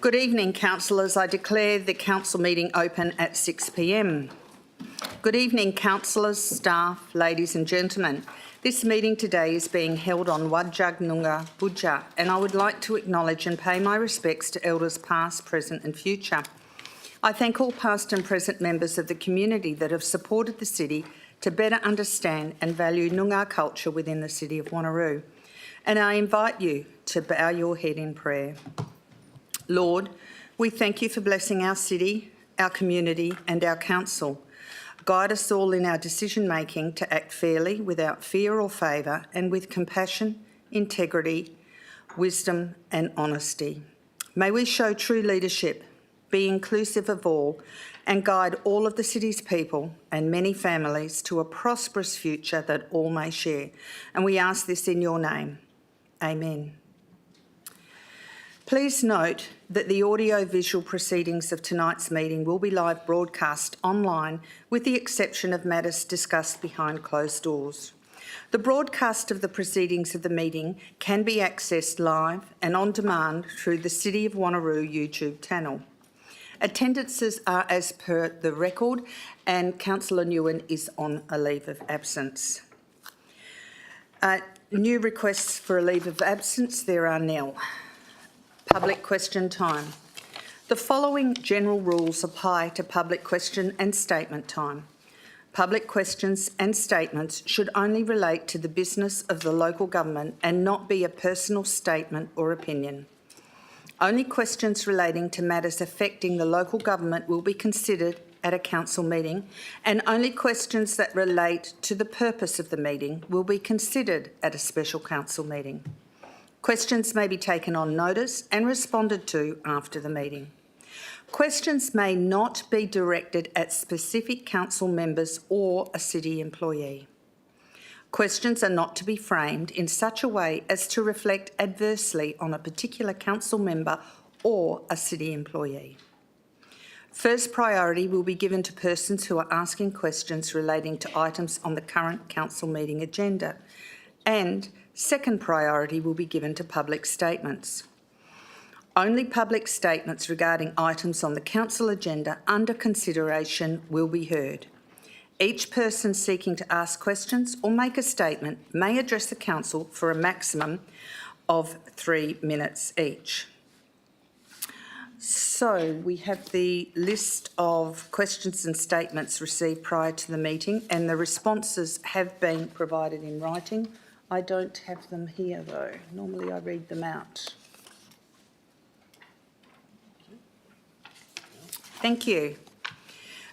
Good evening, councillors. I declare the council meeting open at 6 p.m. Good evening, councillors, staff, ladies and gentlemen. This meeting today is being held on Whadjuk Noongar Budja, and I would like to acknowledge and pay my respects to elders past, present and future. I thank all past and present members of the community that have supported the city to better understand and value Noongar culture within the city of Wanneroo. And I invite you to bow your head in prayer. Lord, we thank you for blessing our city, our community and our council. Guide us all in our decision-making to act fairly, without fear or favour, and with compassion, integrity, wisdom and honesty. May we show true leadership, be inclusive of all, and guide all of the city's people and many families to a prosperous future that all may share. And we ask this in your name. Amen. Please note that the audio-visual proceedings of tonight's meeting will be live broadcast online, with the exception of matters discussed behind closed doors. The broadcast of the proceedings of the meeting can be accessed live and on demand through the City of Wanneroo YouTube channel. Attendances are as per the record, and Councillor Nguyen is on a leave of absence. New requests for a leave of absence, there are nil. Public question time. The following general rules apply to public question and statement time. Public questions and statements should only relate to the business of the local government and not be a personal statement or opinion. Only questions relating to matters affecting the local government will be considered at a council meeting, and only questions that relate to the purpose of the meeting will be considered at a special council meeting. Questions may be taken on notice and responded to after the meeting. Questions may not be directed at specific council members or a city employee. Questions are not to be framed in such a way as to reflect adversely on a particular council member or a city employee. First priority will be given to persons who are asking questions relating to items on the current council meeting agenda, and second priority will be given to public statements. Only public statements regarding items on the council agenda under consideration will be heard. Each person seeking to ask questions or make a statement may address the council for a maximum of 3 minutes each. So we have the list of questions and statements received prior to the meeting, and the responses have been provided in writing. I don't have them here though. Normally I read them out. Thank you.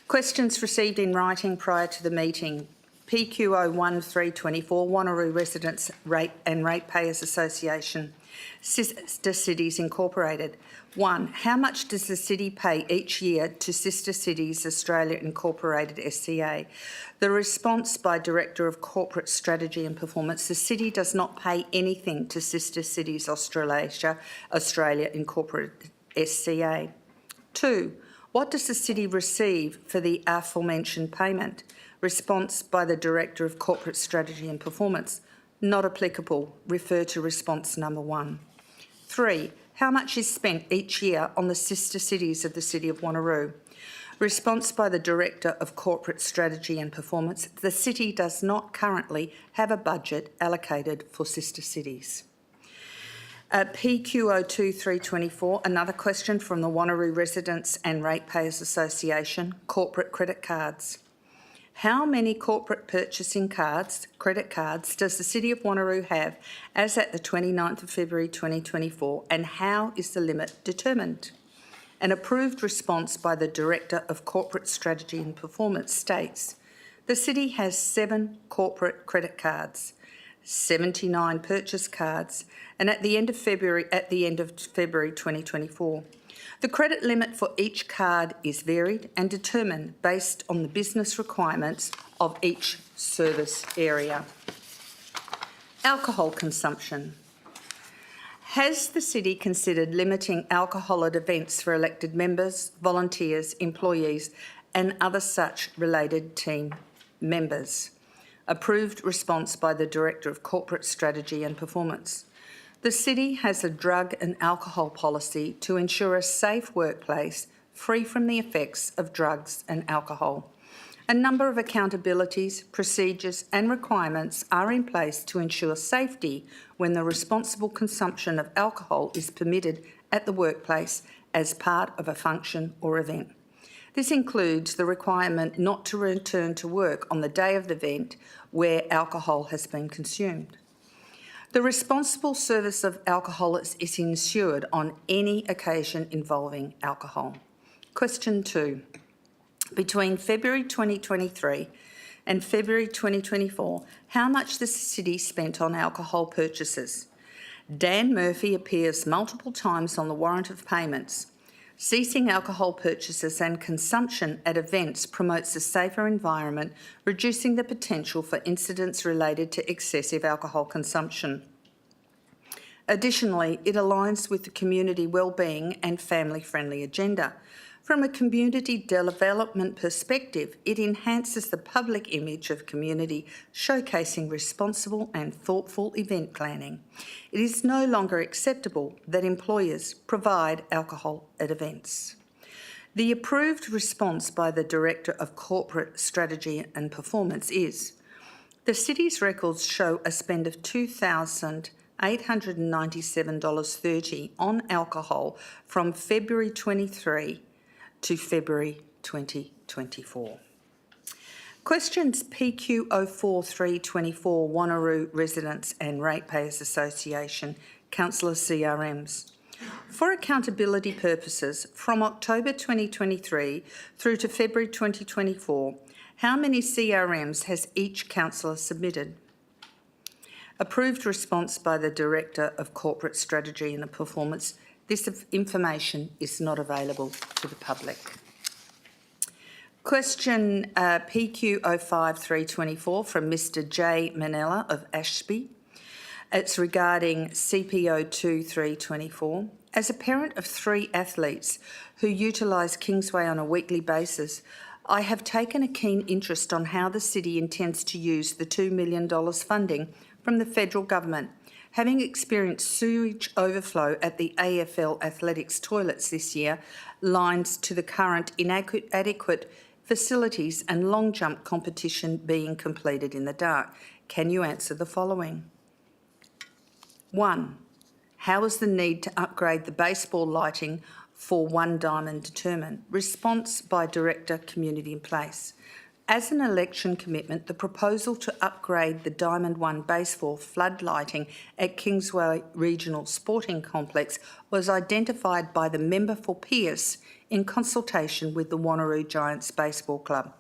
Questions received in writing prior to the meeting. PQ01-324, Wanneroo Residents and Ratepayers Association, Sister Cities Incorporated. 1. How much does the city pay each year to Sister Cities Australia Incorporated SCA? The response by Director of Corporate Strategy and Performance: the city does not pay anything to Sister Cities Australia Incorporated SCA. 2. What does the city receive for the aforementioned payment? Response by the Director of Corporate Strategy and Performance: not applicable. Refer to response number 1. 3. How much is spent each year on the sister cities of the City of Wanneroo? Response by the Director of Corporate Strategy and Performance: the city does not currently have a budget allocated for sister cities. PQ02-324, another question from the Wanneroo Residents and Ratepayers Association, corporate credit cards. How many corporate purchasing cards, credit cards, does the City of Wanneroo have as at the 29th of February 2024, and how is the limit determined? An approved response by the Director of Corporate Strategy and Performance states: the city has 7 corporate credit cards, 79 purchase cards, and at the end of February 2024. The credit limit for each card is varied and determined based on the business requirements of each service area. Alcohol consumption. Has the city considered limiting alcohol at events for elected members, volunteers, employees and other such related team members? Approved response by the Director of Corporate Strategy and Performance. The City has a drug and alcohol policy to ensure a safe workplace free from the effects of drugs and alcohol. A number of accountabilities, procedures and requirements are in place to ensure safety when the responsible consumption of alcohol is permitted at the workplace as part of a function or event. This includes the requirement not to return to work on the day of the event where alcohol has been consumed. The responsible service of alcohol is ensured on any occasion involving alcohol. Question 2. Between February 2023 and February 2024, how much the City spent on alcohol purchases? Dan Murphy appears multiple times on the warrant of payments. Ceasing alcohol purchases and consumption at events promotes a safer environment, reducing the potential for incidents related to excessive alcohol consumption. Additionally, it aligns with the community wellbeing and family-friendly agenda. From a community development perspective, it enhances the public image of community, showcasing responsible and thoughtful event planning. It is no longer acceptable that employers provide alcohol at events. The approved response by the Director of Corporate Strategy and Performance is: the City's records show a spend of $2,897.30 on alcohol from February 23 to February 2024. Questions PQ04324 Wanneroo Residents and Ratepayers Association, Councillor CRMs. For accountability purposes, from October 2023 through to February 2024, how many CRMs has each councillor submitted? Approved response by the Director of Corporate Strategy and Performance. This information is not available to the public. Question PQ05324 from Mr J Manella of Ashby. It's regarding CPO2324. As a parent of 3 athletes who utilise Kingsway on a weekly basis, I have taken a keen interest on how the City intends to use the $2 million funding from the federal government. Having experienced sewage overflow at the AFL athletics toilets this year, lines to the current inadequate facilities and long jump competition being completed in the dark, can you answer the following? 1. How is the need to upgrade the baseball lighting for One Diamond determined? Response by Director, Community in Place. As an election commitment, the proposal to upgrade the Diamond 1 baseball flood lighting at Kingsway Regional Sporting Complex was identified by the member for Pearce in consultation with the Wanneroo Giants Baseball Club.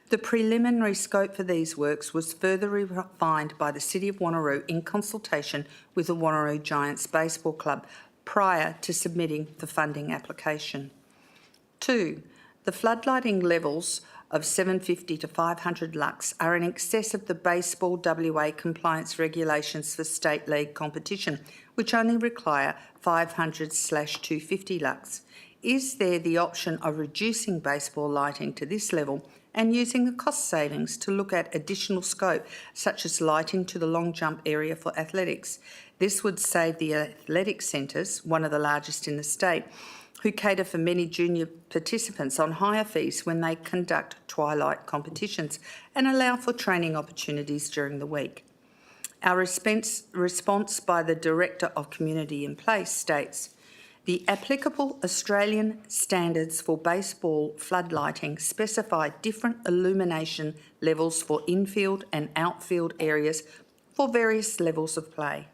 The preliminary scope for these works was further refined by the City of Wanneroo in consultation with the Wanneroo Giants Baseball Club prior to submitting the funding application. 2. The floodlighting levels of 750 to 500 lux are in excess of the Baseball WA compliance regulations for State League competition, which only require 500/250 lux. Is there the option of reducing baseball lighting to this level and using the cost savings to look at additional scope, such as lighting to the long jump area for athletics? This would save the athletic centres, one of the largest in the state, who cater for many junior participants, on higher fees when they conduct twilight competitions and allow for training opportunities during the week. Our response by the Director of Community in Place states, the applicable Australian standards for baseball floodlighting specify different illumination levels for infield and outfield areas for various levels of play.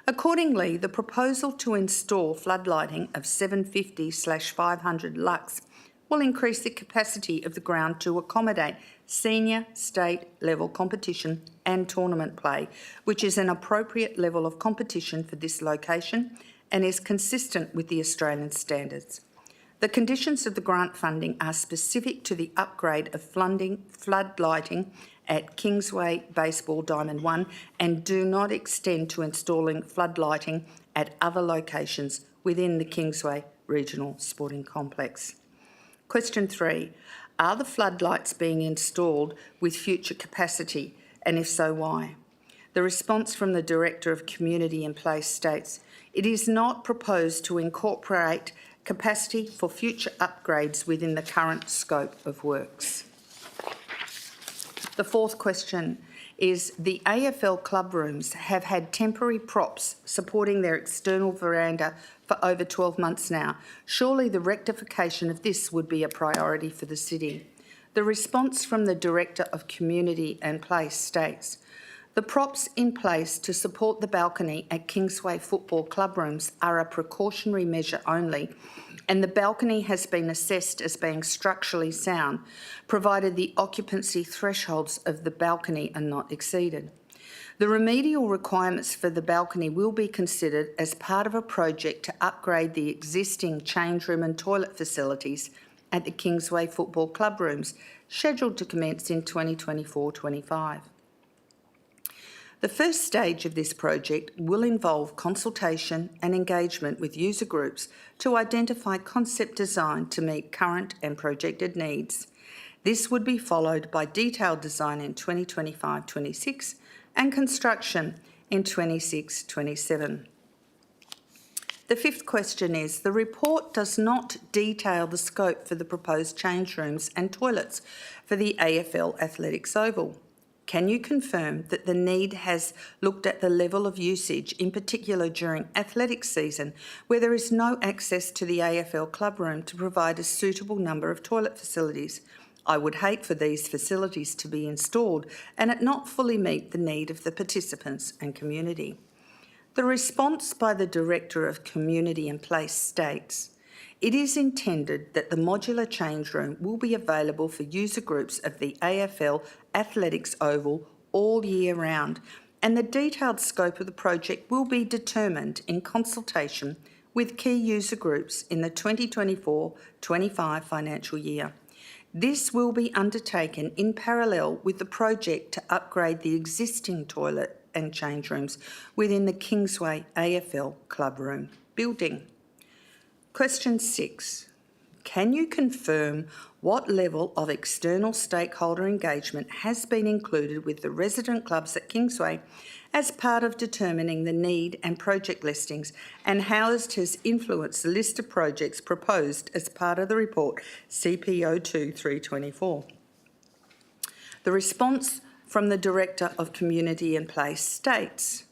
Accordingly, the proposal to install floodlighting of 750/500 lux will increase the capacity of the ground to accommodate senior state level competition and tournament play, which is an appropriate level of competition for this location and is consistent with the Australian standards. The conditions of the grant funding are specific to the upgrade of floodlighting at Kingsway Baseball Diamond 1 and do not extend to installing floodlighting at other locations within the Kingsway Regional Sporting Complex. Question 3. Are the floodlights being installed with future capacity, and if so, why? The response from the Director of Community and Place states, "It is not proposed to incorporate capacity for future upgrades within the current scope of works." The fourth question is, the AFL club rooms have had temporary props supporting their external veranda for over 12 months now. Surely the rectification of this would be a priority for the city. The response from the Director of Community and Place states, "The props in place to support the balcony at Kingsway Football Club rooms are a precautionary measure only, and the balcony has been assessed as being structurally sound, provided the occupancy thresholds of the balcony are not exceeded. The remedial requirements for the balcony will be considered as part of a project to upgrade the existing change room and toilet facilities at the Kingsway Football Club rooms, scheduled to commence in 2024-25. The first stage of this project will involve consultation and engagement with user groups to identify concept design to meet current and projected needs. This would be followed by detailed design in 2025-26 and construction in 26-27. The fifth question is, the report does not detail the scope for the proposed change rooms and toilets for the AFL Athletics Oval. Can you confirm that the need has looked at the level of usage, in particular during athletics season, where there is no access to the AFL club room to provide a suitable number of toilet facilities? I would hate for these facilities to be installed and it not fully meet the need of the participants and community." The response by the Director of Community and Place states, "It is intended that the modular change room will be available for user groups of the AFL Athletics Oval all year round, and the detailed scope of the project will be determined in consultation with key user groups in the 2024-25 financial year. This will be undertaken in parallel with the project to upgrade the existing toilet and change rooms within the Kingsway AFL Club Room building." Question 6. Can you confirm what level of external stakeholder engagement has been included with the resident clubs at Kingsway as part of determining the need and project listings, and how it has influenced the list of projects proposed as part of the report CP02-324? The response from the Director of Community and Place states,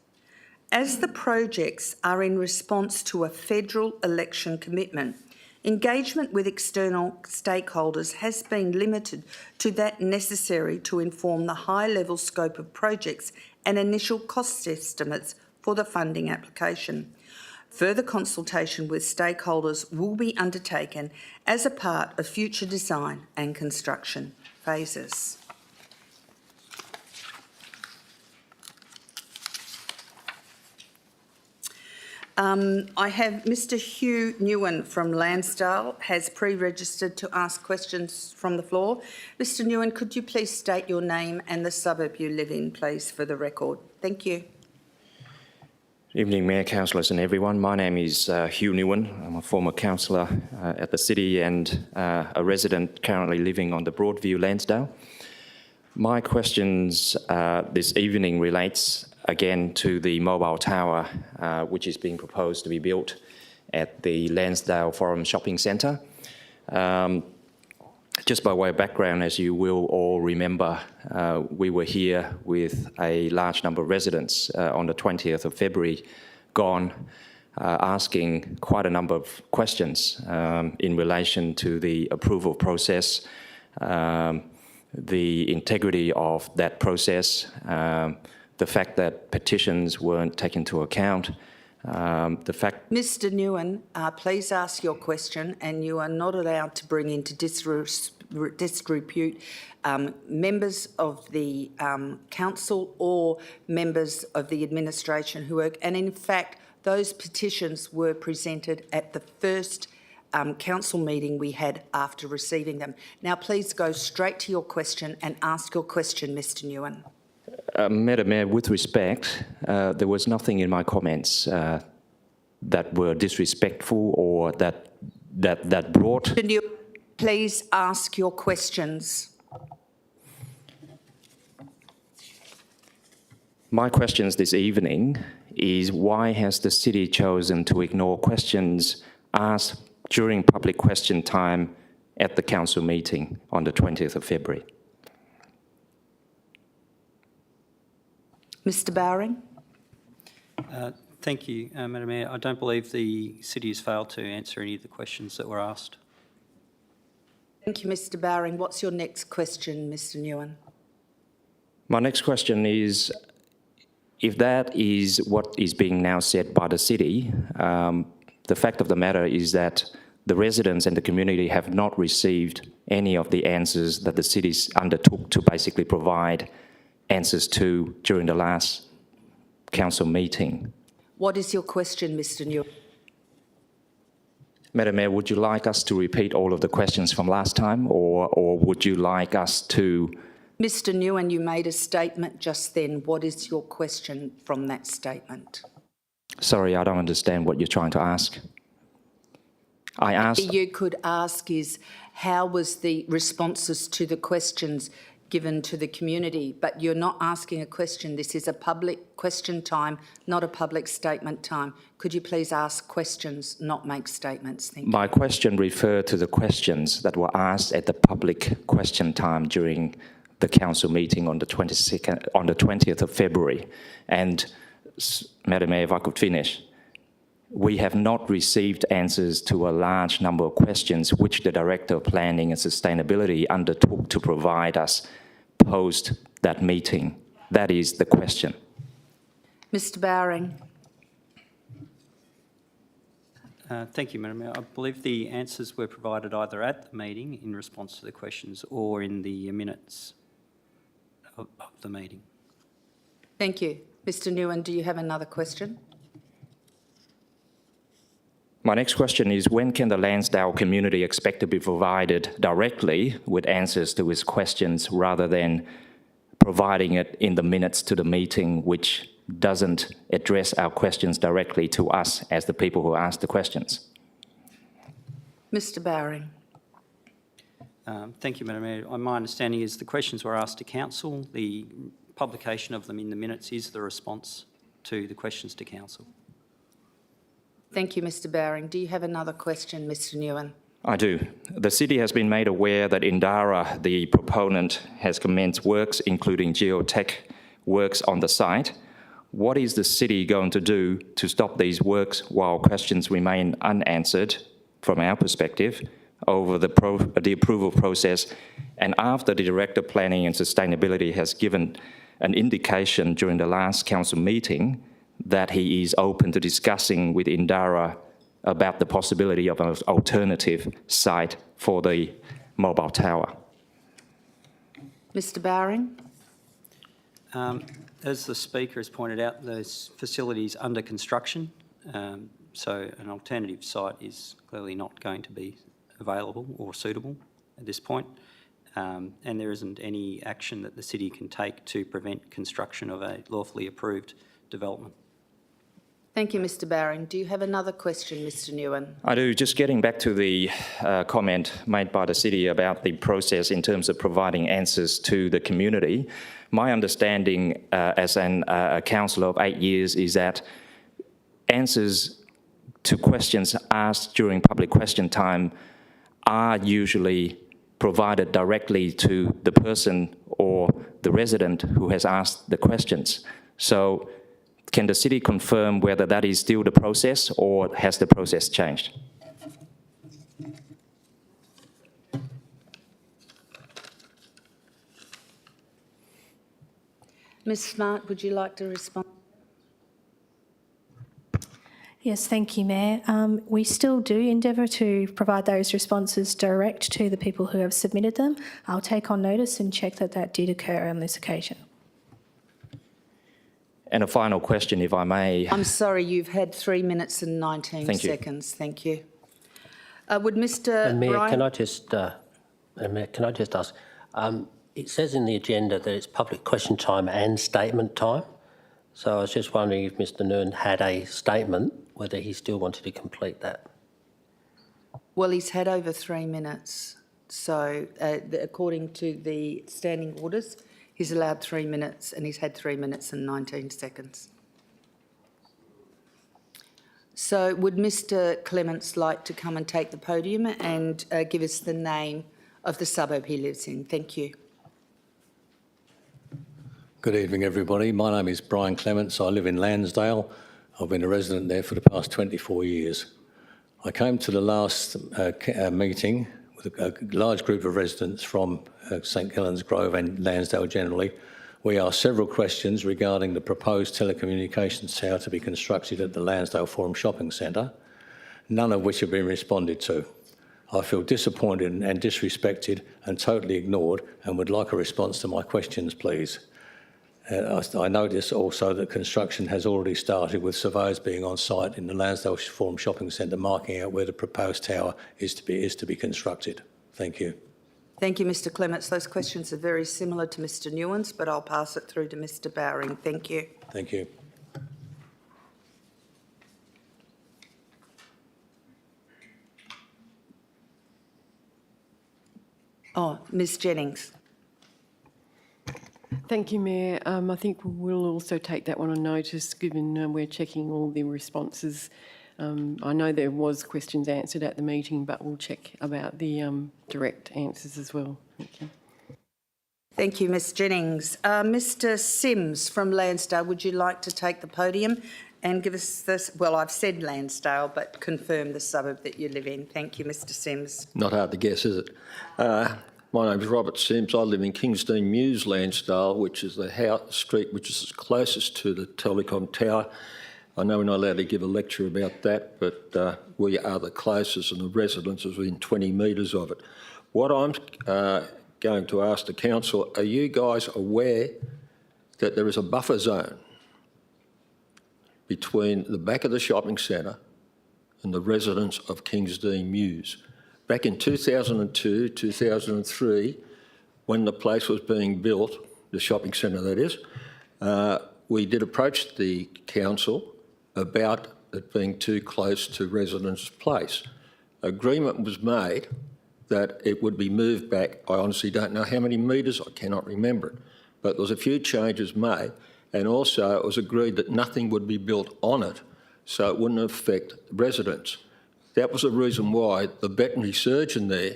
"As the projects are in response to a federal election commitment, engagement with external stakeholders has been limited to that necessary to inform the high-level scope of projects and initial cost estimates for the funding application. Further consultation with stakeholders will be undertaken as a part of future design and construction phases." I have Mr Hugh Newen from Lansdale has pre-registered to ask questions from the floor. Mr Newen, could you please state your name and the suburb you live in, please, for the record? Thank you. Evening, Mayor, Councillors and everyone. My name is Hugh Newen. I'm a former councillor at the city and a resident currently living on the Broadview, Lansdale. My questions this evening relates again to the mobile tower which is being proposed to be built at the Lansdale Forum Shopping Centre. Just by way of background, as you will all remember, we were here with a large number of residents on the 20th of February gone, asking quite a number of questions in relation to the approval process, the integrity of that process, the fact that petitions weren't taken into account, the fact... Mr Newen, please ask your question, and you are not allowed to bring into disrepute members of the council or members of the administration who work. And in fact, those petitions were presented at the first council meeting we had after receiving them. Now, please go straight to your question and ask your question, Mr Newen. Madam Mayor, with respect, there was nothing in my comments that were disrespectful or that brought... Can you please ask your questions? My questions this evening is why has the city chosen to ignore questions asked during public question time at the council meeting on the 20th of February? Mr Bowring? Thank you, Madam Mayor. I don't believe the city has failed to answer any of the questions that were asked. Thank you, Mr Bowring. What's your next question, Mr Nguyen? My next question is, if that is what is being now said by the city, the fact of the matter is that the residents and the community have not received any of the answers that the city undertook to basically provide answers to during the last council meeting. What is your question, Mr Nguyen? Madam Mayor, would you like us to repeat all of the questions from last time, or would you like us to... Mr Nguyen, you made a statement just then. What is your question from that statement? Sorry, I don't understand what you're trying to ask. I asked... You could ask is, how was the responses to the questions given to the community? But you're not asking a question. This is a public question time, not a public statement time. Could you please ask questions, not make statements? Thank you. My question referred to the questions that were asked at the public question time during the council meeting on the 20th of February. And, Madam Mayor, if I could finish, we have not received answers to a large number of questions which the Director of Planning and Sustainability undertook to provide us post that meeting. That is the question. Mr Bowring. Thank you, Madam Mayor. I believe the answers were provided either at the meeting in response to the questions or in the minutes of the meeting. Thank you. Mr Nguyen, do you have another question? My next question is, when can the Lansdale community expect to be provided directly with answers to its questions rather than providing it in the minutes to the meeting, which doesn't address our questions directly to us as the people who asked the questions? Mr Bowring. Thank you, Madam Mayor. My understanding is the questions were asked to Council. The publication of them in the minutes is the response to the questions to Council. Thank you, Mr Bowring. Do you have another question, Mr Nguyen? I do. The city has been made aware that Indara, the proponent, has commenced works, including geotech works on the site. What is the city going to do to stop these works while questions remain unanswered, from our perspective, over the approval process, and after the Director of Planning and Sustainability has given an indication during the last council meeting that he is open to discussing with Indara about the possibility of an alternative site for the mobile tower? Mr Bowring. As the Speaker has pointed out, those facilities under construction, so an alternative site is clearly not going to be available or suitable at this point, and there isn't any action that the city can take to prevent construction of a lawfully approved development. Thank you, Mr Bowring. Do you have another question, Mr Nguyen? I do. Just getting back to the comment made by the city about the process in terms of providing answers to the community. My understanding as a councillor of 8 years is that answers to questions asked during public question time are usually provided directly to the person or the resident who has asked the questions. So can the city confirm whether that is still the process or has the process changed? Ms Smart, would you like to respond? Yes, thank you, Mayor. We still do endeavour to provide those responses direct to the people who have submitted them. I'll take on notice and check that that did occur on this occasion. And a final question, if I may. I'm sorry, you've had 3 minutes and 19 seconds. Thank you. Would Mr Mayor, Ryan... can I just ask, it says in the agenda that it's public question time and statement time. So I was just wondering if Mr Nguyen had a statement, whether he still wanted to complete that. Well, he's had over 3 minutes. So according to the standing orders, He's allowed 3 minutes and he's had 3 minutes and 19 seconds. So would Mr Clements like to come and take the podium and give us the name of the suburb he lives in? Thank you. Good evening, everybody. My name is Brian Clements. I live in Lansdale. I've been a resident there for the past 24 years. I came to the last meeting with a large group of residents from St Helens Grove and Lansdale generally. We asked several questions regarding the proposed telecommunications tower to be constructed at the Lansdale Forum Shopping Centre, none of which have been responded to. I feel disappointed and disrespected and totally ignored and would like a response to my questions, please. I notice also that construction has already started with surveyors being on site in the Lansdale Forum Shopping Centre marking out where the proposed tower is to be constructed. Thank you. Thank you, Mr Clements. Those questions are very similar to Mr Newman's, but I'll pass it through to Mr Bowring. Thank you. Thank you. Oh, Ms Jennings. Thank you, Mayor. I think we'll also take that one on notice, given we're checking all the responses. I know there was questions answered at the meeting, but we'll check about the direct answers as well. Thank you. Thank you, Ms Jennings. Mr Sims from Lansdale, would you like to take the podium and give us this? Well, I've said Lansdale, but confirm the suburb that you live in. Thank you, Mr Sims. Not hard to guess, is it? My name's Robert Sims. I live in Kingsdean Mews, Lansdale, which is the street which is closest to the telecom tower. I know we're not allowed to give a lecture about that, but we are the closest and the residents are within 20 metres of it. What I'm going to ask the council, are you guys aware that there is a buffer zone between the back of the shopping centre and the residents of Kingsdean Mews? Back in 2002, 2003, when the place was being built, the shopping centre that is, we did approach the council about it being too close to residents' place. Agreement was made that it would be moved back. I honestly don't know how many metres, I cannot remember it, but there was a few changes made, and also it was agreed that nothing would be built on it, so it wouldn't affect residents. That was the reason why the veterinary surgeon there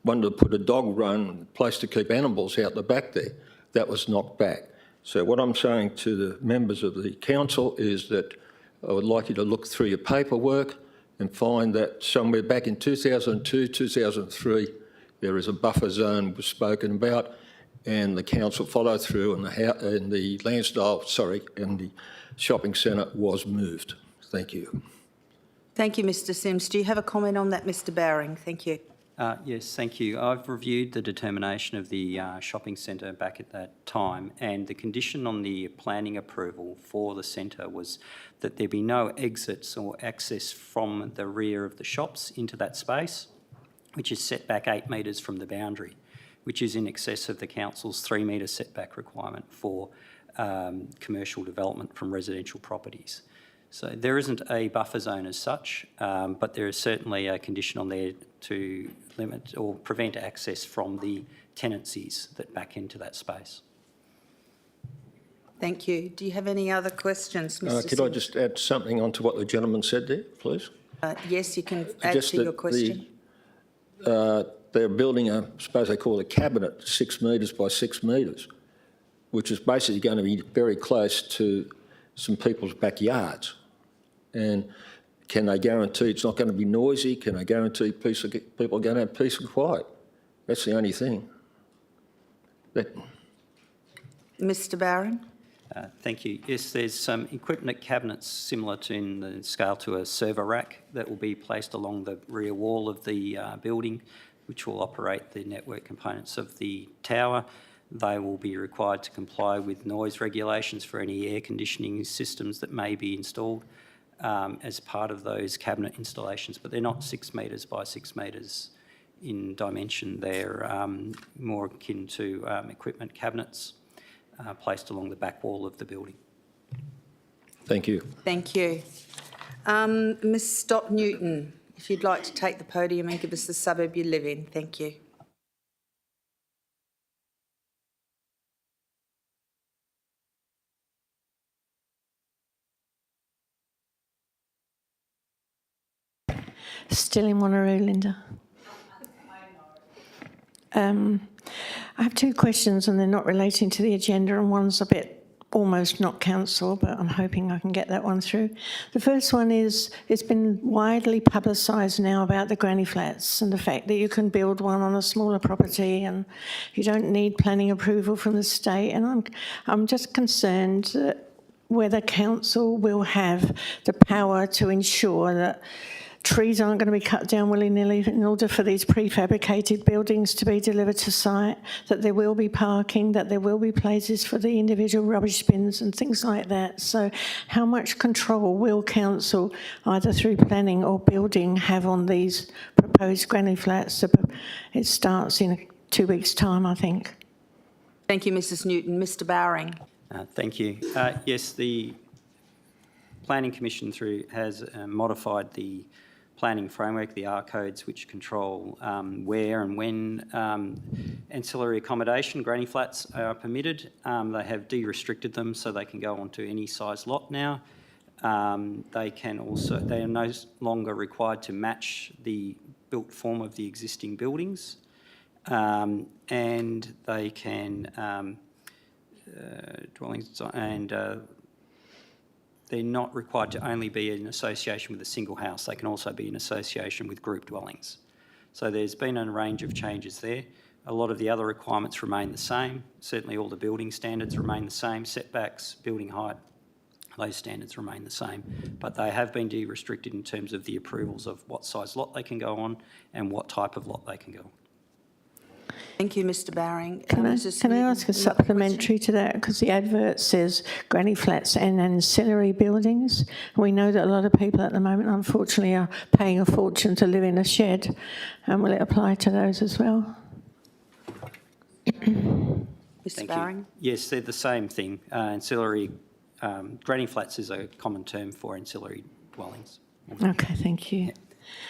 wanted to put a dog run, place to keep animals out the back there. That was knocked back. So what I'm saying to the members of the council is that I would like you to look through your paperwork and find that somewhere back in 2002, 2003, there is a buffer zone was spoken about, and the council followed through, and the Lansdale, and the shopping centre was moved. Thank you. Thank you, Mr Sims. Do you have a comment on that, Mr Bowring? Thank you. Yes, thank you. I've reviewed the determination of the shopping centre back at that time, and the condition on the planning approval for the centre was that there be no exits or access from the rear of the shops into that space, which is set back 8 metres from the boundary, which is in excess of the council's 3 metre setback requirement for commercial development from residential properties. So there isn't a buffer zone as such, but there is certainly a condition on there to limit or prevent access from the tenancies that back into that space. Thank you. Do you have any other questions, Mr Sims? Could I just add something onto what the gentleman said there, please? Yes, you can add to your question. They're building I suppose they call it a cabinet, 6 metres by 6 metres, which is basically going to be very close to some people's backyards. And can they guarantee it's not going to be noisy? Can they guarantee people are going to have peace and quiet? That's the only thing. Mr Bowring? Thank you. Yes, there's some equipment cabinets similar to in the scale to a server rack that will be placed along the rear wall of the building, which will operate the network components of the tower. They will be required to comply with noise regulations for any air conditioning systems that may be installed as part of those cabinet installations, but they're not 6 metres by 6 metres in dimension. They're more akin to equipment cabinets placed along the back wall of the building. Thank you. Thank you. Ms Stott Newton, if you'd like to take the podium and give us the suburb you live in. Thank you. Still in Wanneroo, Linda. I have two questions and they're not relating to the agenda, and one's a bit almost not council, but I'm hoping I can get that one through. The first one is, it's been widely publicised now about the granny flats and the fact that you can build one on a smaller property and you don't need planning approval from the state, and I'm just concerned that whether council will have the power to ensure that trees aren't going to be cut down willy-nilly in order for these prefabricated buildings to be delivered to site, that there will be parking, that there will be places for the individual rubbish bins and things like that. So how much control will council, either through planning or building, have on these proposed granny flats? It starts in 2 weeks' time, I think. Thank you, Mrs Newton. Mr Bowring. Thank you. Yes, the Planning Commission has modified the planning framework, the R codes, which control where and when ancillary accommodation, granny flats, are permitted. They have de-restricted them so they can go onto any size lot now. They are no longer required to match the built form of the existing buildings, and they can dwellings and they're not required to only be in association with a single house. They can also be in association with group dwellings. So there's been a range of changes there. A lot of the other requirements remain the same. Certainly all the building standards remain the same. Setbacks, building height, those standards remain the same. But they have been de-restricted in terms of the approvals of what size lot they can go on and what type of lot they can go on. Thank you, Mr Bowring. Can I ask a supplementary to that? Because the advert says granny flats and ancillary buildings. We know that a lot of people at the moment, unfortunately, are paying a fortune to live in a shed. And will it apply to those as well? Mr Bowring? Yes, they're the same thing. Ancillary, granny flats is a common term for ancillary dwellings. Okay, thank you.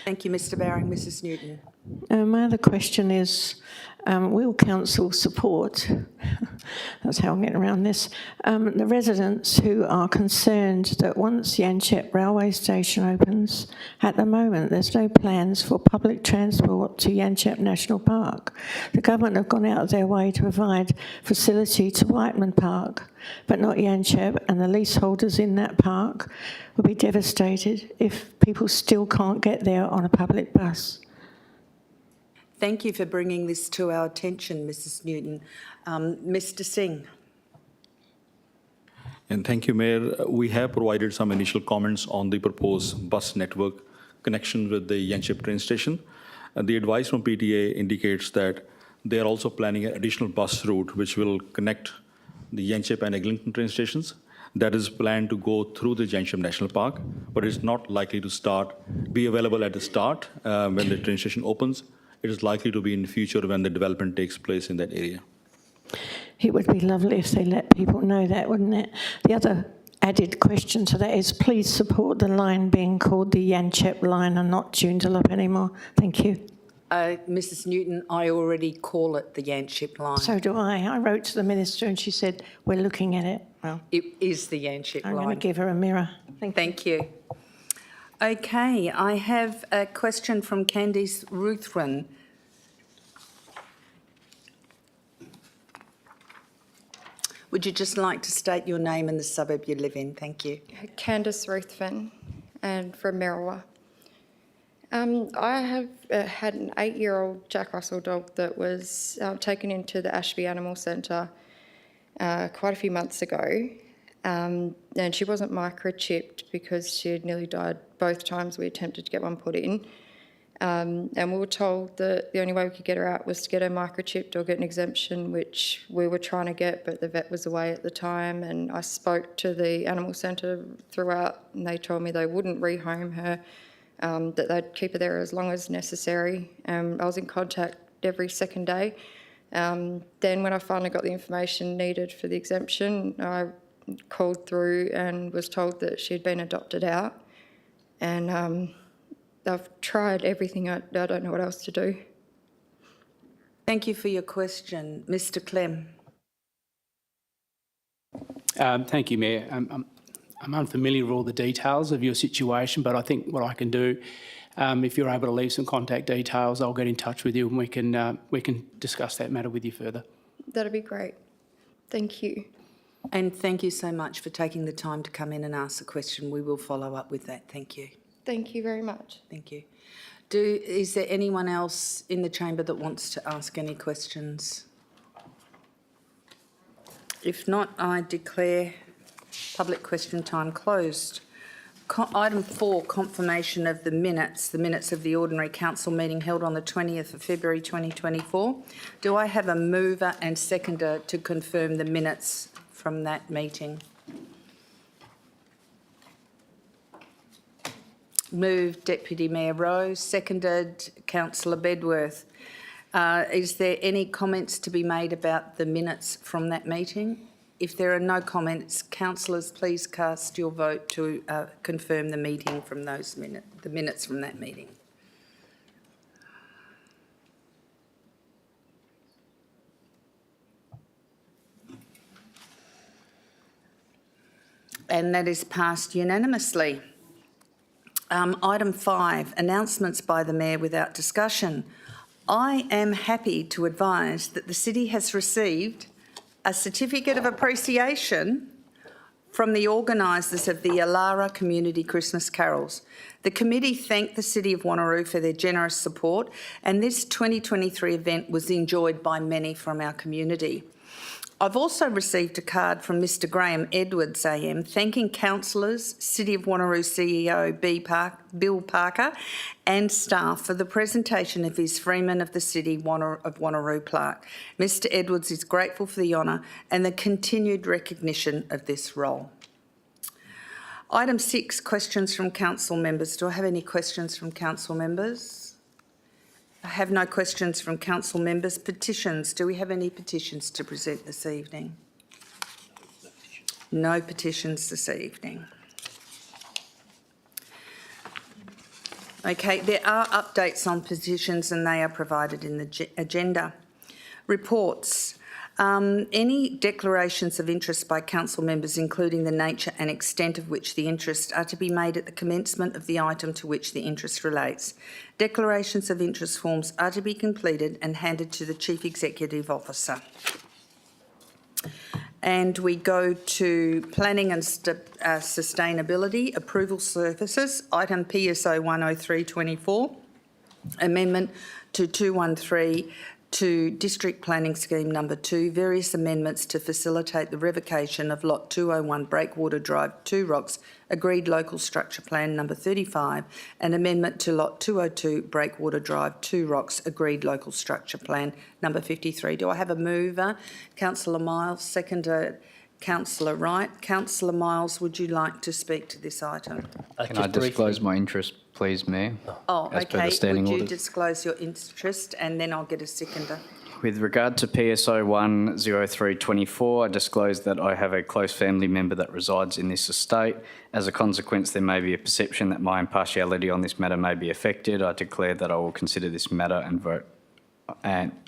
Thank you, Mr Bowring. Mrs Newton. My other question is, will council support, that's how I'm getting around this, the residents who are concerned that once Yanchep railway station opens, at the moment there's no plans for public transport to Yanchep National Park. The government have gone out of their way to provide facility to Whiteman Park, but not Yanchep, and the leaseholders in that park will be devastated if people still can't get there on a public bus. Thank you for bringing this to our attention, Mrs Newton. Mr Singh. And thank you, Mayor. We have provided some initial comments on the proposed bus network connection with the Yanchep train station. The advice from PTA indicates that they are also planning an additional bus route which will connect the Yanchep and Eglinton train stations. That is planned to go through the Yanchep National Park, but it's not likely to be available at the start when the train station opens. It is likely to be in the future when the development takes place in that area. It would be lovely if they let people know that, wouldn't it? The other added question to that is please support the line being called the Yanchep line and not Joondalup anymore. Thank you. Mrs Newton, I already call it the Yanchep line. So do I. I wrote to the Minister and she said, we're looking at it. Well, it is the Yanchep line. I'm going to give her a mirror. Thank you. Okay, I have a question from Candice Ruthven. Would you just like to state your name and the suburb you live in? Thank you. Candice Ruthven, and from Merriwa. I have had an 8-year-old Jack Russell dog that was taken into the Ashby Animal Centre quite a few months ago. And she wasn't microchipped because she had nearly died both times we attempted to get one put in. And we were told that the only way we could get her out was to get her microchipped or get an exemption, which we were trying to get, but the vet was away at the time. And I spoke to the animal centre throughout, and they told me they wouldn't rehome her, that they'd keep her there as long as necessary. I was in contact every second day. Then when I finally got the information needed for the exemption, I called through and was told that she'd been adopted out. And I've tried everything. I don't know what else to do. Thank you for your question. Mr Clem. Thank you, Mayor. I'm unfamiliar with all the details of your situation, but I think what I can do If you're able to leave some contact details, I'll get in touch with you and we can discuss that matter with you further. That'd be great. Thank you. And thank you so much for taking the time to come in and ask a question. We will follow up with that. Thank you. Thank you very much. Thank you. Is there anyone else in the chamber that wants to ask any questions? If not, I declare public question time closed. Item 4, confirmation of the minutes of the ordinary council meeting held on the 20th of February 2024. Do I have a mover and seconder to confirm the minutes from that meeting? Moved Deputy Mayor Rowe, seconded Councillor Bedworth. Is there any comments to be made about the minutes from that meeting? If there are no comments, councillors, please cast your vote to confirm the meeting from those the minutes from that meeting. And that is passed unanimously. Item 5, announcements by the Mayor without discussion. I am happy to advise that the City has received a certificate of appreciation from the organisers of the Alara Community Christmas Carols. The committee thanked the City of Wanneroo for their generous support, and this 2023 event was enjoyed by many from our community. I've also received a card from Mr Graham Edwards AM thanking councillors, City of Wanneroo CEO Bill Parker and staff for the presentation of his Freeman of the City of Wanneroo plaque. Mr Edwards is grateful for the honour and the continued recognition of this role. Item 6, questions from council members. Do I have any questions from council members? I have no questions from council members. Petitions. Do we have any petitions to present this evening? No petitions this evening. Okay, there are updates on petitions and they are provided in the agenda. Reports. Any declarations of interest by council members, including the nature and extent of which the interest, are to be made at the commencement of the item to which the interest relates. Declarations of interest forms are to be completed and handed to the Chief Executive Officer. And we go to Planning and Sustainability Approval Services, item PSO 10324, amendment to 213 to District Planning Scheme Number 2, various amendments to facilitate the revocation of Lot 201 Breakwater Drive 2 Rocks, agreed local structure plan number 35, and amendment to Lot 202 Breakwater Drive 2 Rocks, agreed local structure plan number 53. Do I have a mover? Councillor Miles, seconder Councillor Wright. Councillor Miles, would you like to speak to this item? Can I disclose my interest, please, Mayor? Oh, as per okay. the standing Would you orders? disclose your interest and then I'll get a seconder. With regard to PSO 10324, I disclose that I have a close family member that resides in this estate. As a consequence, there may be a perception that my impartiality on this matter may be affected. I declare that I will consider this matter and vote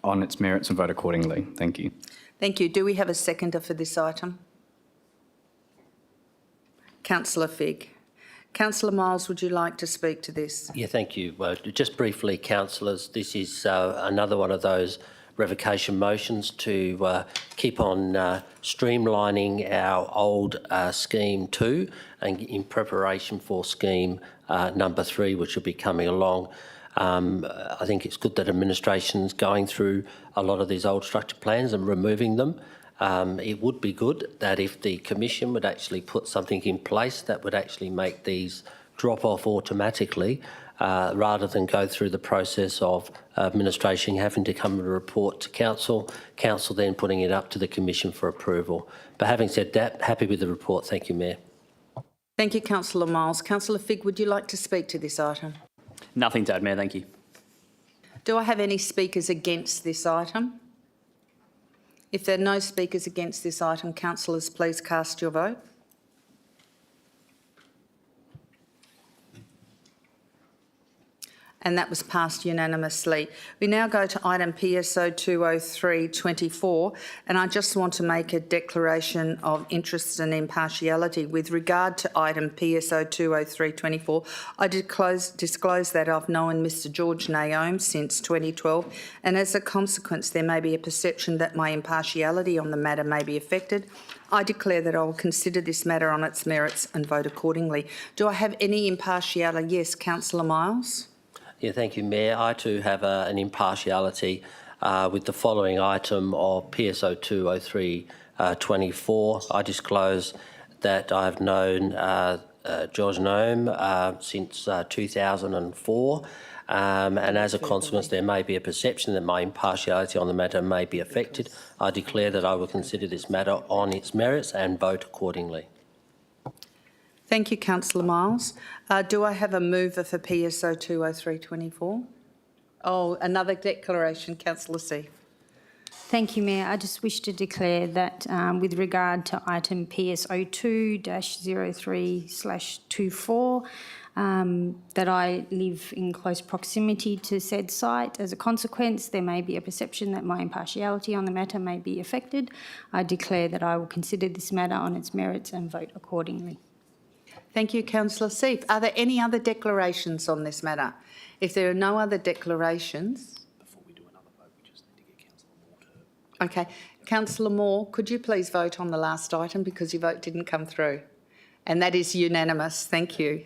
on its merits and vote accordingly. Thank you. Thank you. Do we have a seconder for this item? Councillor Figg. Councillor Miles, would you like to speak to this? Yeah, thank you. Just briefly, councillors, this is another one of those revocation motions to keep on streamlining our old scheme 2 and in preparation for scheme number 3, which will be coming along. I think it's good that administration's going through a lot of these old structure plans and removing them. It would be good that if the Commission would actually put something in place that would actually make these drop off automatically rather than go through the process of administration having to come and report to Council, Council then putting it up to the Commission for approval. But having said that, happy with the report. Thank you, Mayor. Thank you, Councillor Miles. Councillor Figg, would you like to speak to this item? Nothing to add, Mayor. Thank you. Do I have any speakers against this item? If there are no speakers against this item, councillors, please cast your vote. and that was passed unanimously. We now go to item PSO 203-24, and I just want to make a declaration of interest and impartiality. With regard to item PSO 203-24, I disclose that I've known Mr George Naome since 2012, and as a consequence there may be a perception that my impartiality on the matter may be affected. I declare that I will consider this matter on its merits and vote accordingly. Do I have any impartiality? Yes, Councillor Miles. Yeah, thank you, Mayor. I too have an impartiality with the following item of PSO 203-24. I disclose that I've known George Naome since 2004. And as a consequence, there may be a perception that my impartiality on the matter may be affected. I declare that I will consider this matter on its merits and vote accordingly. Thank you, Councillor Miles. Do I have a mover for PSO 203-24? Oh, another declaration, Councillor Seif. Thank you, Mayor. I just wish to declare that with regard to item PSO 2-03/24, that I live in close proximity to said site. As a consequence, there may be a perception that my impartiality on the matter may be affected. I declare that I will consider this matter on its merits and vote accordingly. Thank you, Councillor Seif. Are there any other declarations on this matter? If there are no other declarations... Before we do another vote, we just need to get Councillor Moore to... Okay. Councillor Moore, could you please vote on the last item because your vote didn't come through? And that is unanimous. Thank you.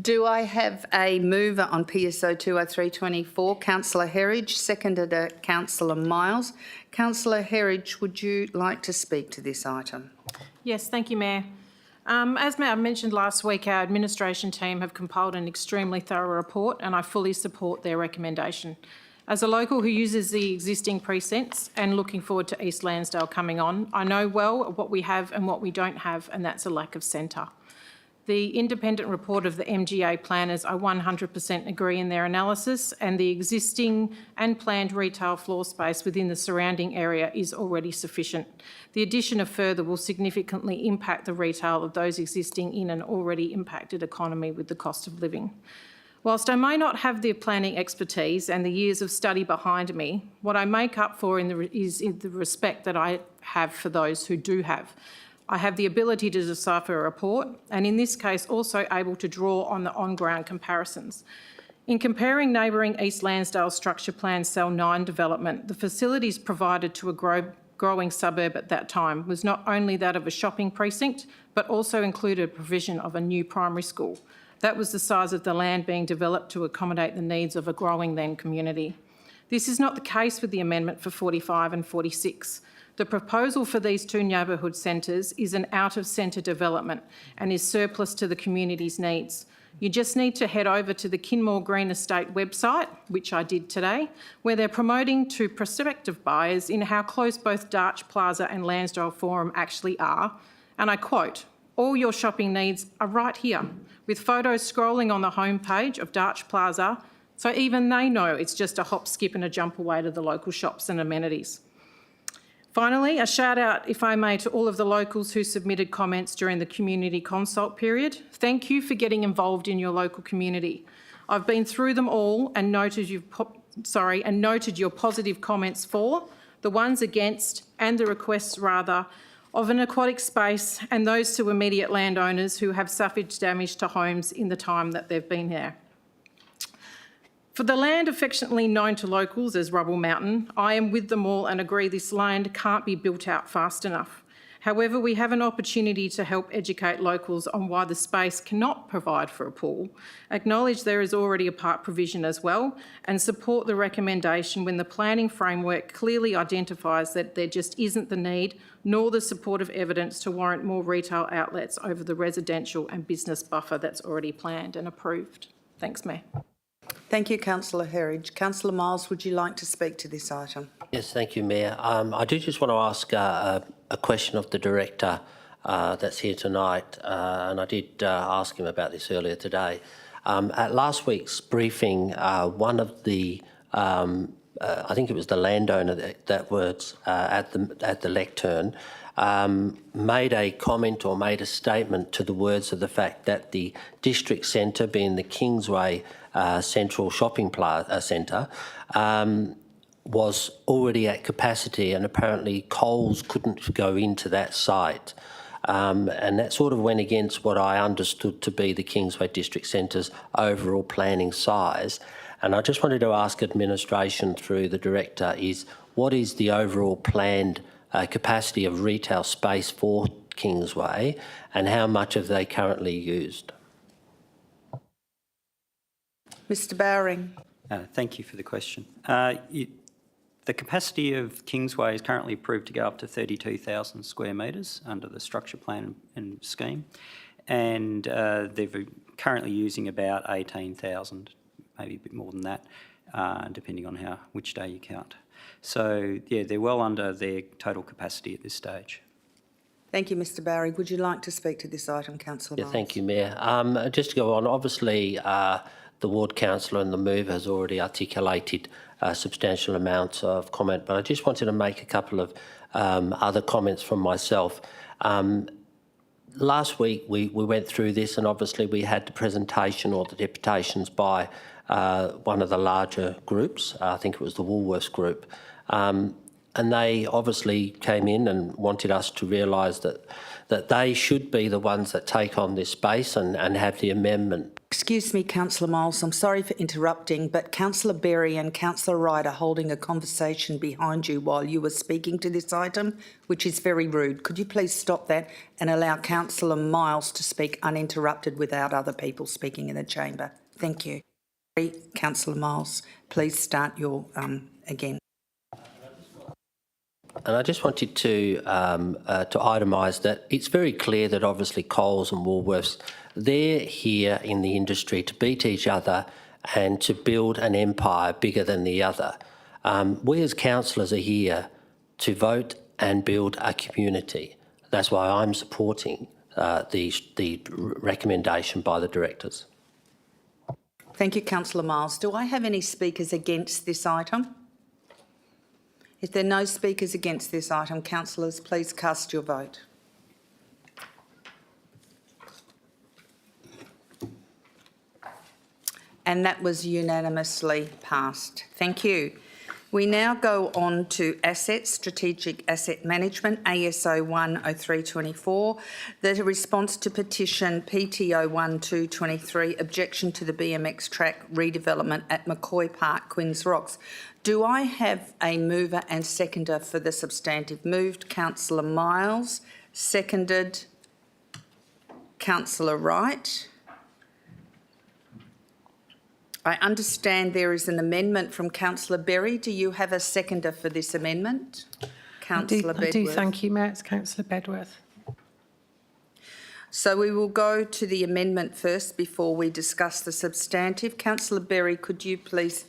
Do I have a mover on PSO 203-24? Councillor Herridge, seconded Councillor Miles. Councillor Herridge, would you like to speak to this item? Yes, thank you, Mayor. As I mentioned last week, our administration team have compiled an extremely thorough report and I fully support their recommendation. As a local who uses the existing precincts and looking forward to East Lansdale coming on, I know well what we have and what we don't have, and that's a lack of centre. The independent report of the MGA planners, I 100% agree in their analysis, and the existing and planned retail floor space within the surrounding area is already sufficient. The addition of further will significantly impact the retail of those existing in an already impacted economy with the cost of living. Whilst I may not have the planning expertise and the years of study behind me, what I make up for is the respect that I have for those who do have. I have the ability to decipher a report, and in this case also able to draw on the on-ground comparisons. In comparing neighbouring East Lansdale Structure Plan Cell 9 development, the facilities provided to a growing suburb at that time was not only that of a shopping precinct, but also included provision of a new primary school. That was the size of the land being developed to accommodate the needs of a growing then community. This is not the case with the amendment for 45 and 46. The proposal for these two neighbourhood centres is an out-of-centre development and is surplus to the community's needs. You just need to head over to the Kinmore Green Estate website, which I did today, where they're promoting to prospective buyers in how close both Darch Plaza and Lansdale Forum actually are. And I quote, "All your shopping needs are right here," with photos scrolling on the homepage of Darch Plaza, so even they know it's just a hop, skip and a jump away to the local shops and amenities. Finally, a shout out, if I may, to all of the locals who submitted comments during the community consult period. Thank you for getting involved in your local community. I've been through them all and noted your positive comments for, the ones against, and the requests rather, of an aquatic space, and those to immediate landowners who have suffered damage to homes in the time that they've been there. For the land affectionately known to locals as Rubble Mountain, I am with them all and agree this land can't be built out fast enough. However, we have an opportunity to help educate locals on why the space cannot provide for a pool, acknowledge there is already a park provision as well, and support the recommendation when the planning framework clearly identifies that there just isn't the need nor the supportive evidence to warrant more retail outlets over the residential and business buffer that's already planned and approved. Thanks, Mayor. Thank you, Councillor Herridge. Councillor Miles, would you like to speak to this item? Yes, thank you, Mayor. I do just want to ask a question of the Director that's here tonight, and I did ask him about this earlier today. At last week's briefing, one of the I think it was the landowner that was at the lectern, made a comment or made a statement to the words of the fact that the district centre, being the Kingsway Central Shopping Centre, was already at capacity, and apparently Coles couldn't go into that site. And that sort of went against what I understood to be the Kingsway District Centre's overall planning size. And I just wanted to ask administration through the director what is the overall planned capacity of retail space for Kingsway, and how much have they currently used? Mr Bowring. Thank you for the question. The capacity of Kingsway is currently approved to go up to 32,000 square metres under the structure plan and scheme, and they're currently using about 18,000, maybe a bit more than that, depending on which day you count. So, yeah, they're well under their total capacity at this stage. Thank you, Mr Barry. Would you like to speak to this item, Councillor Miles? Thank you, Mayor. Just to go on, obviously the ward councillor and the mover has already articulated substantial amounts of comment, but I just wanted to make a couple of other comments from myself. Last week we went through this, and obviously we had the presentation or the deputations by one of the larger groups. I think it was the Woolworths group. And they obviously came in and wanted us to realise that they should be the ones that take on this space and have the amendment. Excuse me, Councillor Miles, I'm sorry for interrupting, but Councillor Berry and Councillor Wright are holding a conversation behind you while you were speaking to this item, which is very rude. Could you please stop that and allow Councillor Miles to speak uninterrupted without other people speaking in the chamber? Thank you. Councillor Miles, please start your again. And I just wanted to itemise that it's very clear that obviously Coles and Woolworths, they're here in the industry to beat each other and to build an empire bigger than the other. We as councillors are here to vote and build a community. That's why I'm supporting the recommendation by the directors. Thank you, Councillor Miles. Do I have any speakers against this item? If there are no speakers against this item, councillors, please cast your vote. And that was unanimously passed. Thank you. We now go on to assets, strategic asset management, ASO 10324, the response to petition PTO 1223, objection to the BMX track redevelopment at McCoy Park, Quinns Rocks. Do I have a mover and seconder for the substantive? Moved, Councillor Miles. Seconded, Councillor Wright. I understand there is an amendment from Councillor Berry. Do you have a seconder for this amendment? Councillor Bedworth. I do, thank you, Mayor. It's Councillor Bedworth. So we will go to the amendment first before we discuss the substantive. Councillor Berry, could you please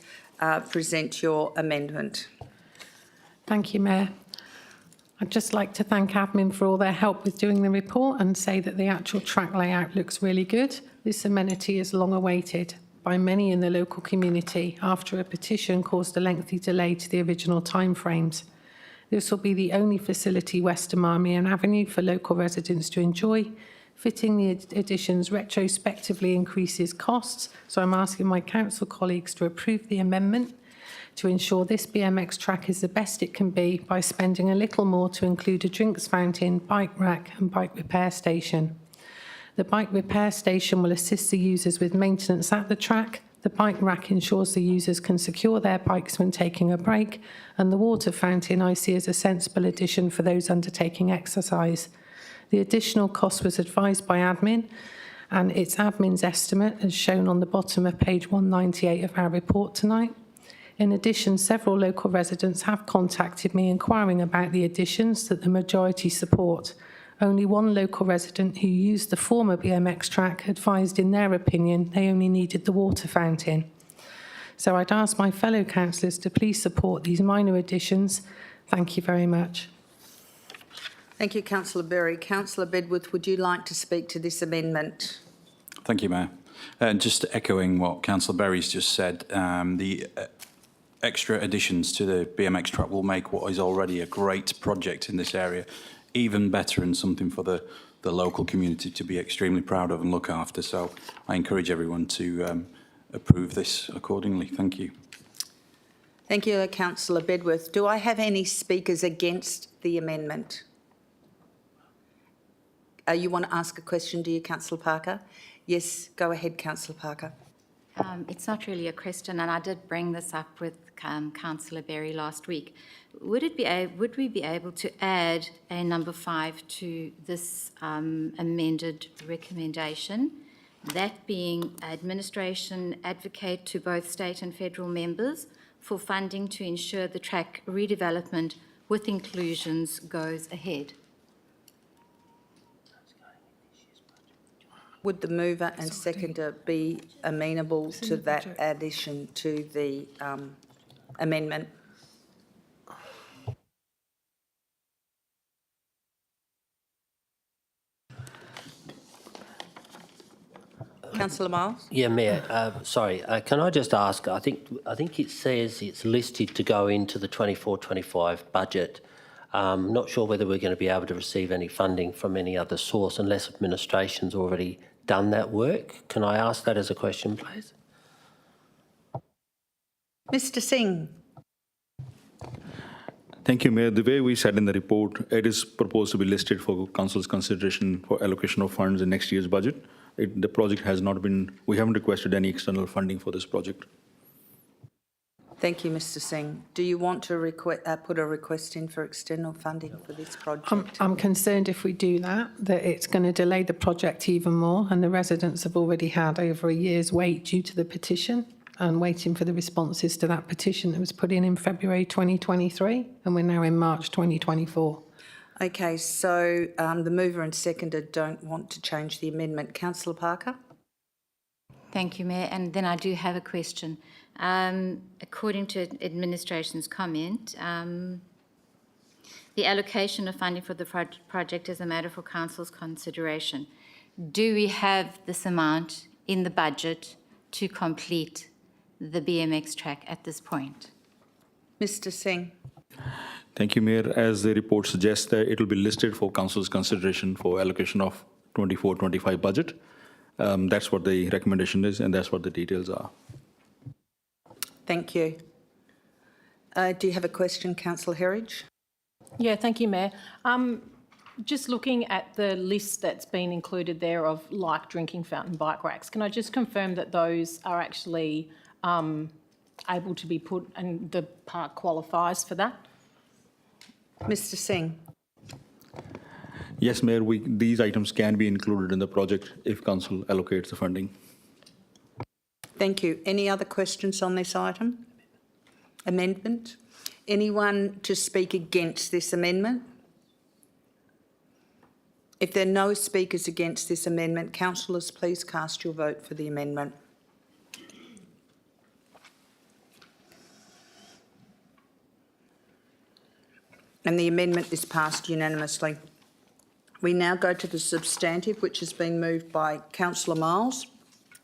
present your amendment? Thank you, Mayor. I'd just like to thank admin for all their help with doing the report and say that the actual track layout looks really good. This amenity is long awaited by many in the local community after a petition caused a lengthy delay to the original timeframes. This will be the only facility west of Marmion Avenue for local residents to enjoy. Fitting the additions retrospectively increases costs, so I'm asking my council colleagues to approve the amendment to ensure this BMX track is the best it can be by spending a little more to include a drinks fountain, bike rack and bike repair station. The bike repair station will assist the users with maintenance at the track. The bike rack ensures the users can secure their bikes when taking a break, and the water fountain I see as a sensible addition for those undertaking exercise. The additional cost was advised by admin, and it's admin's estimate as shown on the bottom of page 198 of our report tonight. In addition, several local residents have contacted me inquiring about the additions that the majority support. Only one local resident who used the former BMX track advised in their opinion they only needed the water fountain. So I'd ask my fellow councillors to please support these minor additions. Thank you very much. Thank you, Councillor Berry. Councillor Bedworth, would you like to speak to this amendment? Thank you, Mayor. Just echoing what Councillor Berry's just said, the extra additions to the BMX track will make what is already a great project in this area even better and something for the local community to be extremely proud of and look after. So I encourage everyone to approve this accordingly. Thank you. Thank you, Councillor Bedworth. Do I have any speakers against the amendment? You want to ask a question, do you, Councillor Parker? Yes, go ahead, Councillor Parker. It's not really a question, and I did bring this up with Councillor Berry last week. Would we be able to add a number 5 to this amended recommendation? That being administration advocate to both state and federal members for funding to ensure the track redevelopment with inclusions goes ahead. Would the mover and seconder be amenable to that addition to the amendment? Councillor Miles? Yeah, Mayor. Sorry, can I just ask? I think it says it's listed to go into the 24-25 budget. Not sure whether we're going to be able to receive any funding from any other source unless administration's already done that work. Can I ask that as a question, please? Mr. Singh. Thank you, Mayor. The way we said in the report, it is proposed to be listed for Council's consideration for allocation of funds in next year's budget. The project has not been, we haven't requested any external funding for this project. Thank you, Mr. Singh. Do you want to put a request in for external funding for this project? I'm concerned if we do that it's going to delay the project even more, and the residents have already had over a year's wait due to the petition and waiting for the responses to that petition that was put in February 2023, and we're now in March 2024. Okay, so the mover and seconder don't want to change the amendment. Councillor Parker? Thank you, Mayor. And then I do have a question. According to administration's comment, the allocation of funding for the project is a matter for council's consideration. Do we have this amount in the budget to complete the BMX track at this point? Mr. Singh. Thank you, Mayor. As the report suggests, that it will be listed for Council's consideration for allocation of 24-25 budget. That's what the recommendation is, and that's what the details are. Thank you. Do you have a question, Councillor Herridge? Yeah, thank you, Mayor. Just looking at the list that's been included there of like drinking fountain bike racks, can I just confirm that those are actually able to be put and the park qualifies for that? Mr. Singh. Yes, Mayor, these items can be included in the project if Council allocates the funding. Thank you. Any other questions on this item? Amendment? Anyone to speak against this amendment? If there are no speakers against this amendment, councillors, please cast your vote for the amendment. And the amendment is passed unanimously. We now go to the substantive, which has been moved by Councillor Miles,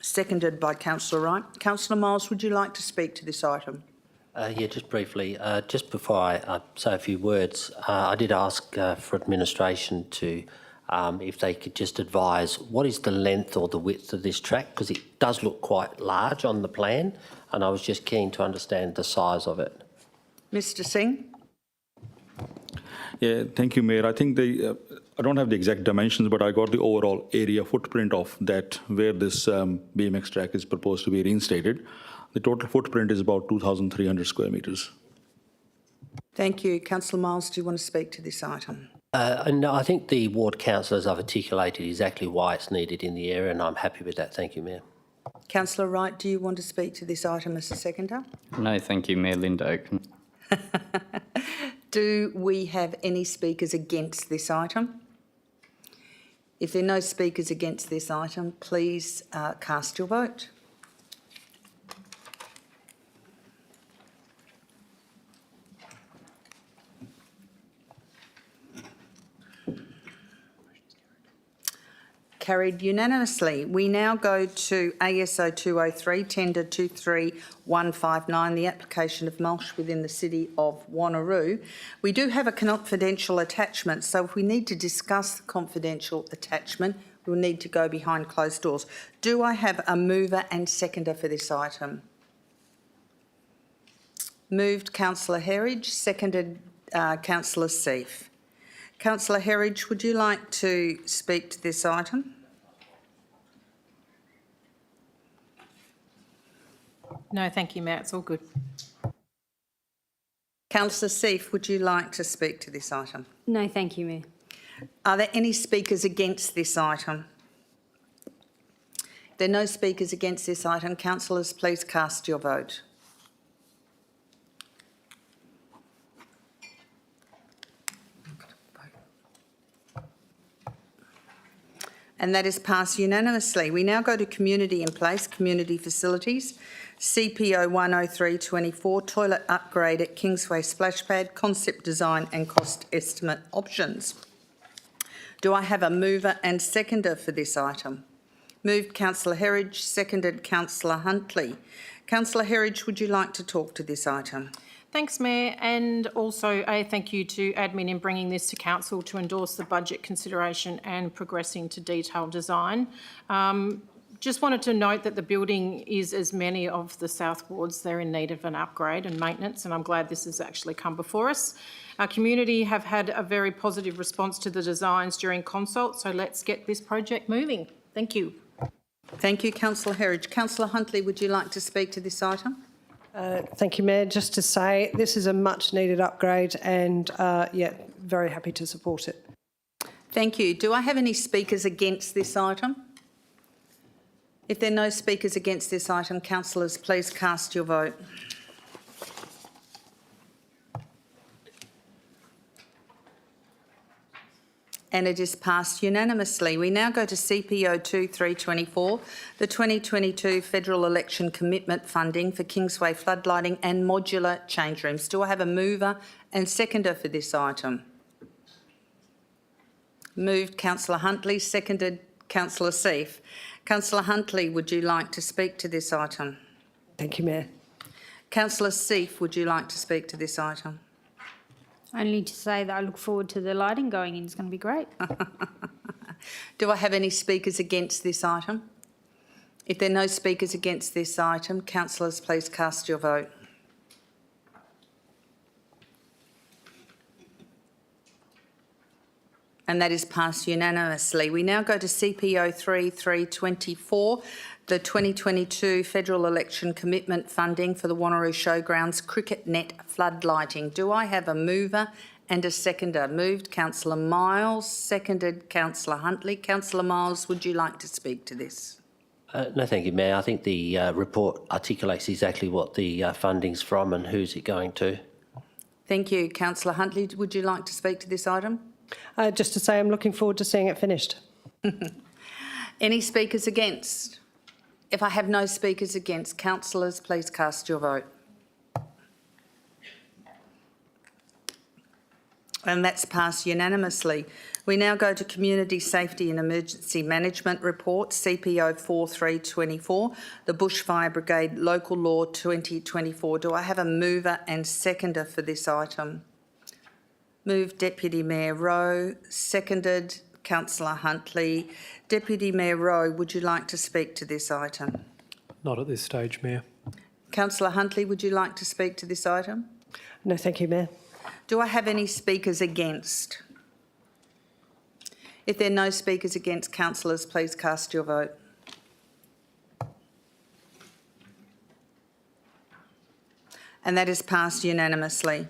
seconded by Councillor Wright. Councillor Miles, would you like to speak to this item? Yeah, just briefly. Just before I say a few words, I did ask for administration to, if they could just advise what is the length or the width of this track, because it does look quite large on the plan, and I was just keen to understand the size of it. Mr. Singh? Yeah, thank you, Mayor. I think I don't have the exact dimensions, but I got the overall area footprint of that where this BMX track is proposed to be reinstated. The total footprint is about 2,300 square metres. Thank you. Councillor Miles, do you want to speak to this item? No, I think the ward councillors have articulated exactly why it's needed in the area, and I'm happy with that. Thank you, Mayor. Councillor Wright, do you want to speak to this item as a seconder? No, thank you, Mayor Linda Oaken. Do we have any speakers against this item? If there are no speakers against this item, please cast your vote. Carried unanimously. We now go to ASO 203, Tender 23159, the application of mulch within the city of Wanneroo. We do have a confidential attachment, so if we need to discuss the confidential attachment, we'll need to go behind closed doors. Do I have a mover and seconder for this item? Moved Councillor Herridge, seconded Councillor Seif. Councillor Herridge, would you like to speak to this item? No, thank you, Mayor. It's all good. Councillor Seif, would you like to speak to this item? No, thank you, Mayor. Are there any speakers against this item? If there are no speakers against this item, councillors, please cast your vote. And that is passed unanimously. We now go to Community in Place, Community Facilities, CPO 10324, Toilet Upgrade at Kingsway Splashpad, Concept Design and Cost Estimate Options. Do I have a mover and seconder for this item? Moved Councillor Herridge, seconded Councillor Huntley. Councillor Herridge, would you like to talk to this item? Thanks, Mayor, and also a thank you to admin in bringing this to council to endorse the budget consideration and progressing to detailed design. Just wanted to note that the building is, as many of the south wards, they're in need of an upgrade and maintenance, and I'm glad this has actually come before us. Our community have had a very positive response to the designs during consult, so let's get this project moving. Thank you. Thank you, Councillor Herridge. Councillor Huntley, would you like to speak to this item? Thank you, Mayor. Just to say, this is a much needed upgrade and, yeah, very happy to support it. Thank you. Do I have any speakers against this item? If there are no speakers against this item, councillors, please cast your vote. And it is passed unanimously. We now go to CPO 2324, the 2022 Federal Election Commitment Funding for Kingsway Floodlighting and Modular Change Rooms. Do I have a mover and seconder for this item? Moved Councillor Huntley, seconded Councillor Seif. Councillor Huntley, would you like to speak to this item? Thank you, Mayor. Councillor Seif, would you like to speak to this item? Only to say that I look forward to the lighting going in. It's going to be great. Do I have any speakers against this item? If there are no speakers against this item, councillors, please cast your vote. And that is passed unanimously. We now go to CPO 3324, the 2022 Federal Election Commitment Funding for the Wanneroo Showgrounds Cricket Net Floodlighting. Do I have a mover and a seconder? Moved Councillor Miles, seconded Councillor Huntley. Councillor Miles, would you like to speak to this? No, thank you, Mayor. I think the report articulates exactly what the funding's from and who's it going to. Thank you. Councillor Huntley, would you like to speak to this item? Just to say I'm looking forward to seeing it finished. Any speakers against? If I have no speakers against, councillors, please cast your vote. And that's passed unanimously. We now go to Community Safety and Emergency Management Report, CPO 4324, the Bushfire Brigade Local Law 2024. Do I have a mover and seconder for this item? Moved Deputy Mayor Rowe, seconded Councillor Huntley. Deputy Mayor Rowe, would you like to speak to this item? Not at this stage, Mayor. Councillor Huntley, would you like to speak to this item? No, thank you, Mayor. Do I have any speakers against? If there are no speakers against, councillors, please cast your vote. And that is passed unanimously.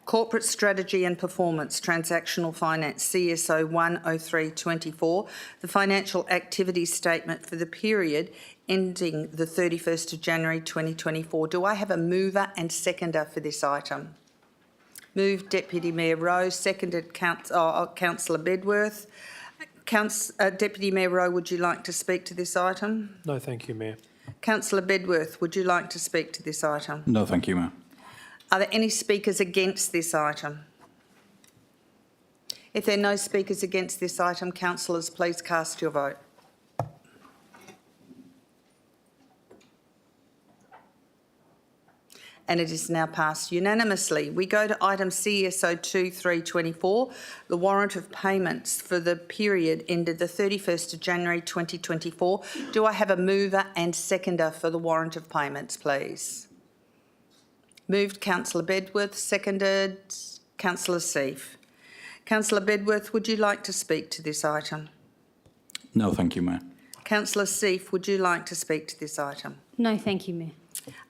Corporate Strategy and Performance, Transactional Finance, CSO 10324, the financial activity statement for the period ending the 31st of January 2024. Do I have a mover and seconder for this item? Moved Deputy Mayor Rowe, seconded Councillor Bedworth. Deputy Mayor Rowe, would you like to speak to this item? No, thank you, Mayor. Councillor Bedworth, would you like to speak to this item? No, thank you, Mayor. Are there any speakers against this item? If there are no speakers against this item, councillors, please cast your vote. and it is now passed unanimously. We go to item CSO 2324, the warrant of payments for the period ended the 31st of January 2024. Do I have a mover and seconder for the warrant of payments, please? Moved Councillor Bedworth, seconded Councillor Seif. Councillor Bedworth, would you like to speak to this item? No, thank you, Mayor. Councillor Seif, would you like to speak to this item? No, thank you, Mayor.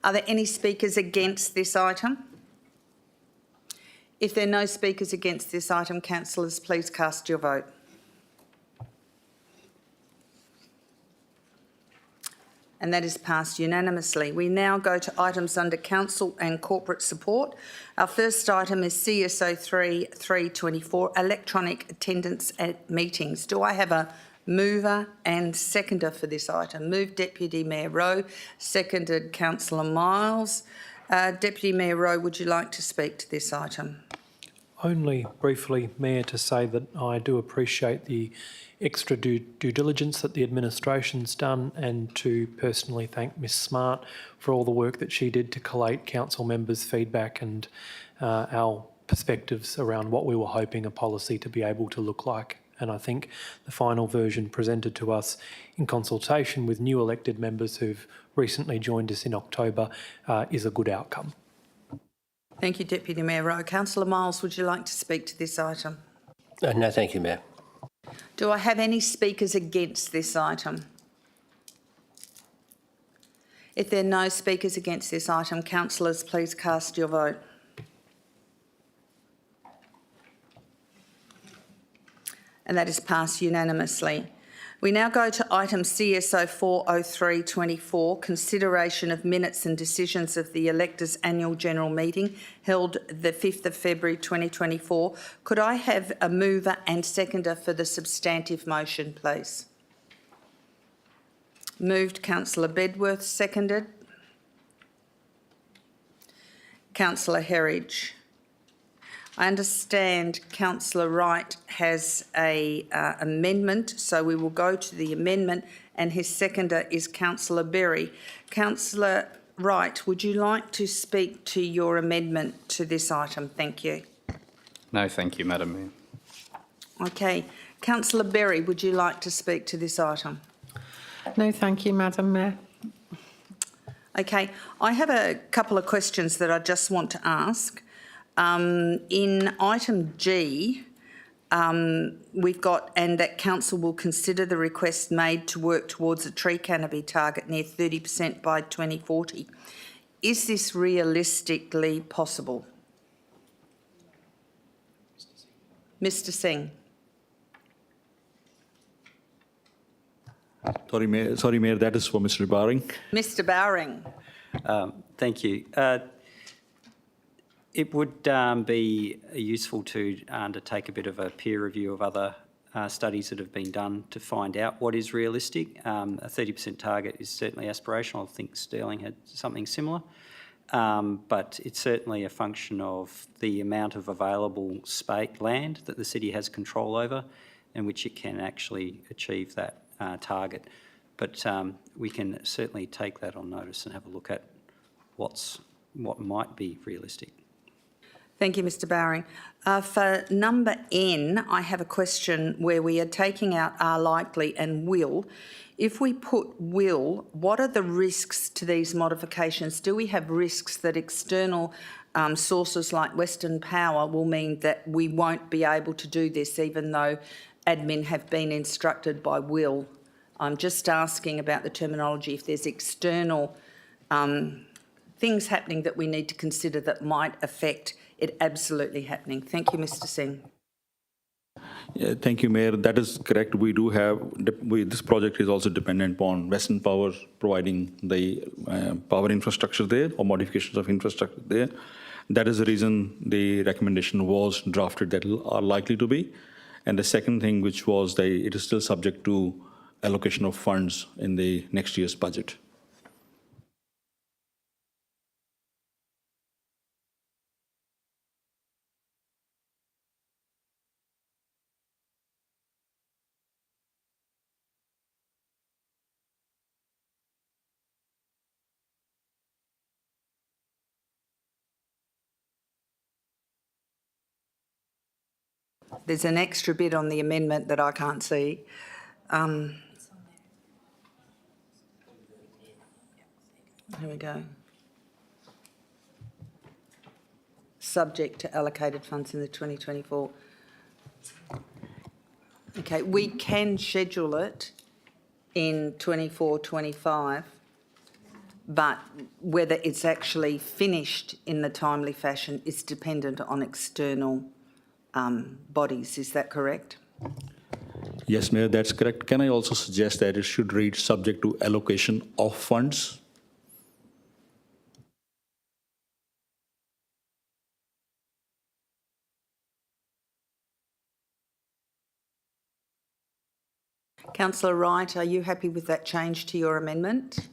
Are there any speakers against this item? If there are no speakers against this item, councillors, please cast your vote. And that is passed unanimously. We now go to items under council and corporate support. Our first item is CSO 324, electronic attendance at meetings. Do I have a mover and seconder for this item? Moved Deputy Mayor Rowe, seconded Councillor Miles. Deputy Mayor Rowe, would you like to speak to this item? Only briefly, Mayor, to say that I do appreciate the extra due diligence that the administration's done, and to personally thank Ms Smart for all the work that she did to collate council members' feedback and our perspectives around what we were hoping a policy to be able to look like. And I think the final version presented to us in consultation with new elected members who've recently joined us in October is a good outcome. Thank you, Deputy Mayor Rowe. Councillor Miles, would you like to speak to this item? No, thank you, Mayor. Do I have any speakers against this item? If there are no speakers against this item, councillors, please cast your vote. And that is passed unanimously. We now go to item CSO 40324, consideration of minutes and decisions of the electors' annual general meeting held the 5th of February 2024. Could I have a mover and seconder for the substantive motion, please? Moved Councillor Bedworth, seconded Councillor Herridge. I understand Councillor Wright has an amendment, so we will go to the amendment, and his seconder is Councillor Berry. Councillor Wright, would you like to speak to your amendment to this item? Thank you. No, thank you, Madam Mayor. Okay. Councillor Berry, would you like to speak to this item? No, thank you, Madam Mayor. Okay. I have a couple of questions that I just want to ask. In item G, we've got, and that council will consider the request made to work towards a tree canopy target near 30% by 2040. Is this realistically possible? Mr Singh. Sorry, Mayor, that is for Mr Bowring. Mr Bowring. Thank you. It would be useful to undertake a bit of a peer review of other studies that have been done to find out what is realistic. A 30% target is certainly aspirational. I think Stirling had something similar. But it's certainly a function of the amount of available land that the city has control over, in which it can actually achieve that target. But we can certainly take that on notice and have a look at what might be realistic. Thank you, Mr Bowring. For number N, I have a question where we are taking out are likely and will. If we put will, what are the risks to these modifications? Do we have risks that external sources like Western Power will mean that we won't be able to do this even though admin have been instructed by will? I'm just asking about the terminology, if there's external things happening that we need to consider that might affect it absolutely happening. Thank you, Mr Singh. Yeah, thank you, Mayor. That is correct. We do have, this project is also dependent upon Western Power providing the power infrastructure there or modifications of infrastructure there. That is the reason the recommendation was drafted that are likely to be. And the second thing, which was it is still subject to allocation of funds in the next year's budget. There's an extra bit on the amendment that I can't see. Here we go. Subject to allocated funds in the 2024. Okay, we can schedule it in 24-25, but whether it's actually finished in the timely fashion is dependent on external bodies. Is that correct? Yes, Mayor, that's correct. Can I also suggest that it should read subject to allocation of funds? Councillor Wright, are you happy with that change to your amendment?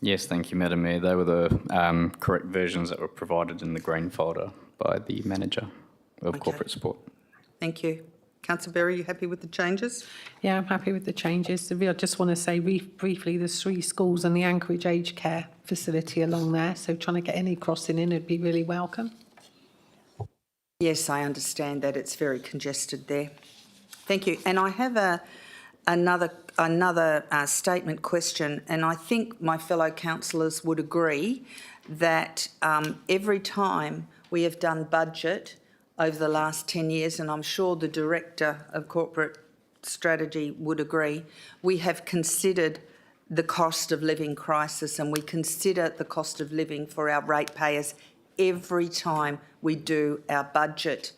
Yes, thank you, Madam Mayor. They were the correct versions that were provided in the green folder by the Manager of Corporate Support. Thank you. Councillor Berry, are you happy with the changes? Yeah, I'm happy with the changes. I just want to say briefly, there's 3 schools and the Anchorage Aged Care facility along there, so trying to get any crossing in would be really welcome. Yes, I understand that. It's very congested there. Thank you. And I have another statement question, and I think my fellow councillors would agree that every time we have done budget over the last 10 years, and I'm sure the Director of Corporate Strategy would agree, we have considered the cost of living crisis, and we consider the cost of living for our ratepayers every time we do our budget.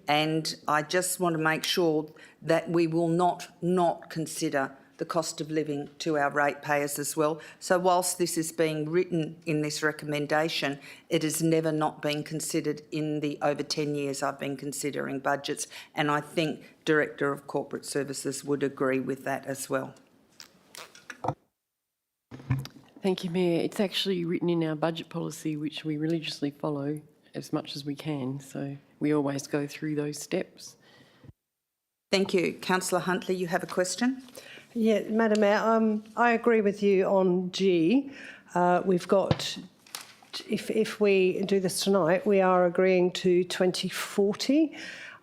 And I just want to make sure that we will not consider the cost of living to our ratepayers as well. So whilst this is being written in this recommendation, it has never not been considered in the over 10 years I've been considering budgets, and I think Director of Corporate Services would agree with that as well. Thank you, Mayor. It's actually written in our budget policy, which we religiously follow as much as we can, so we always go through those steps. Thank you. Councillor Huntley, you have a question? Yeah, Madam Mayor, I agree with you on G. We've got, if we do this tonight, we are agreeing to 2040.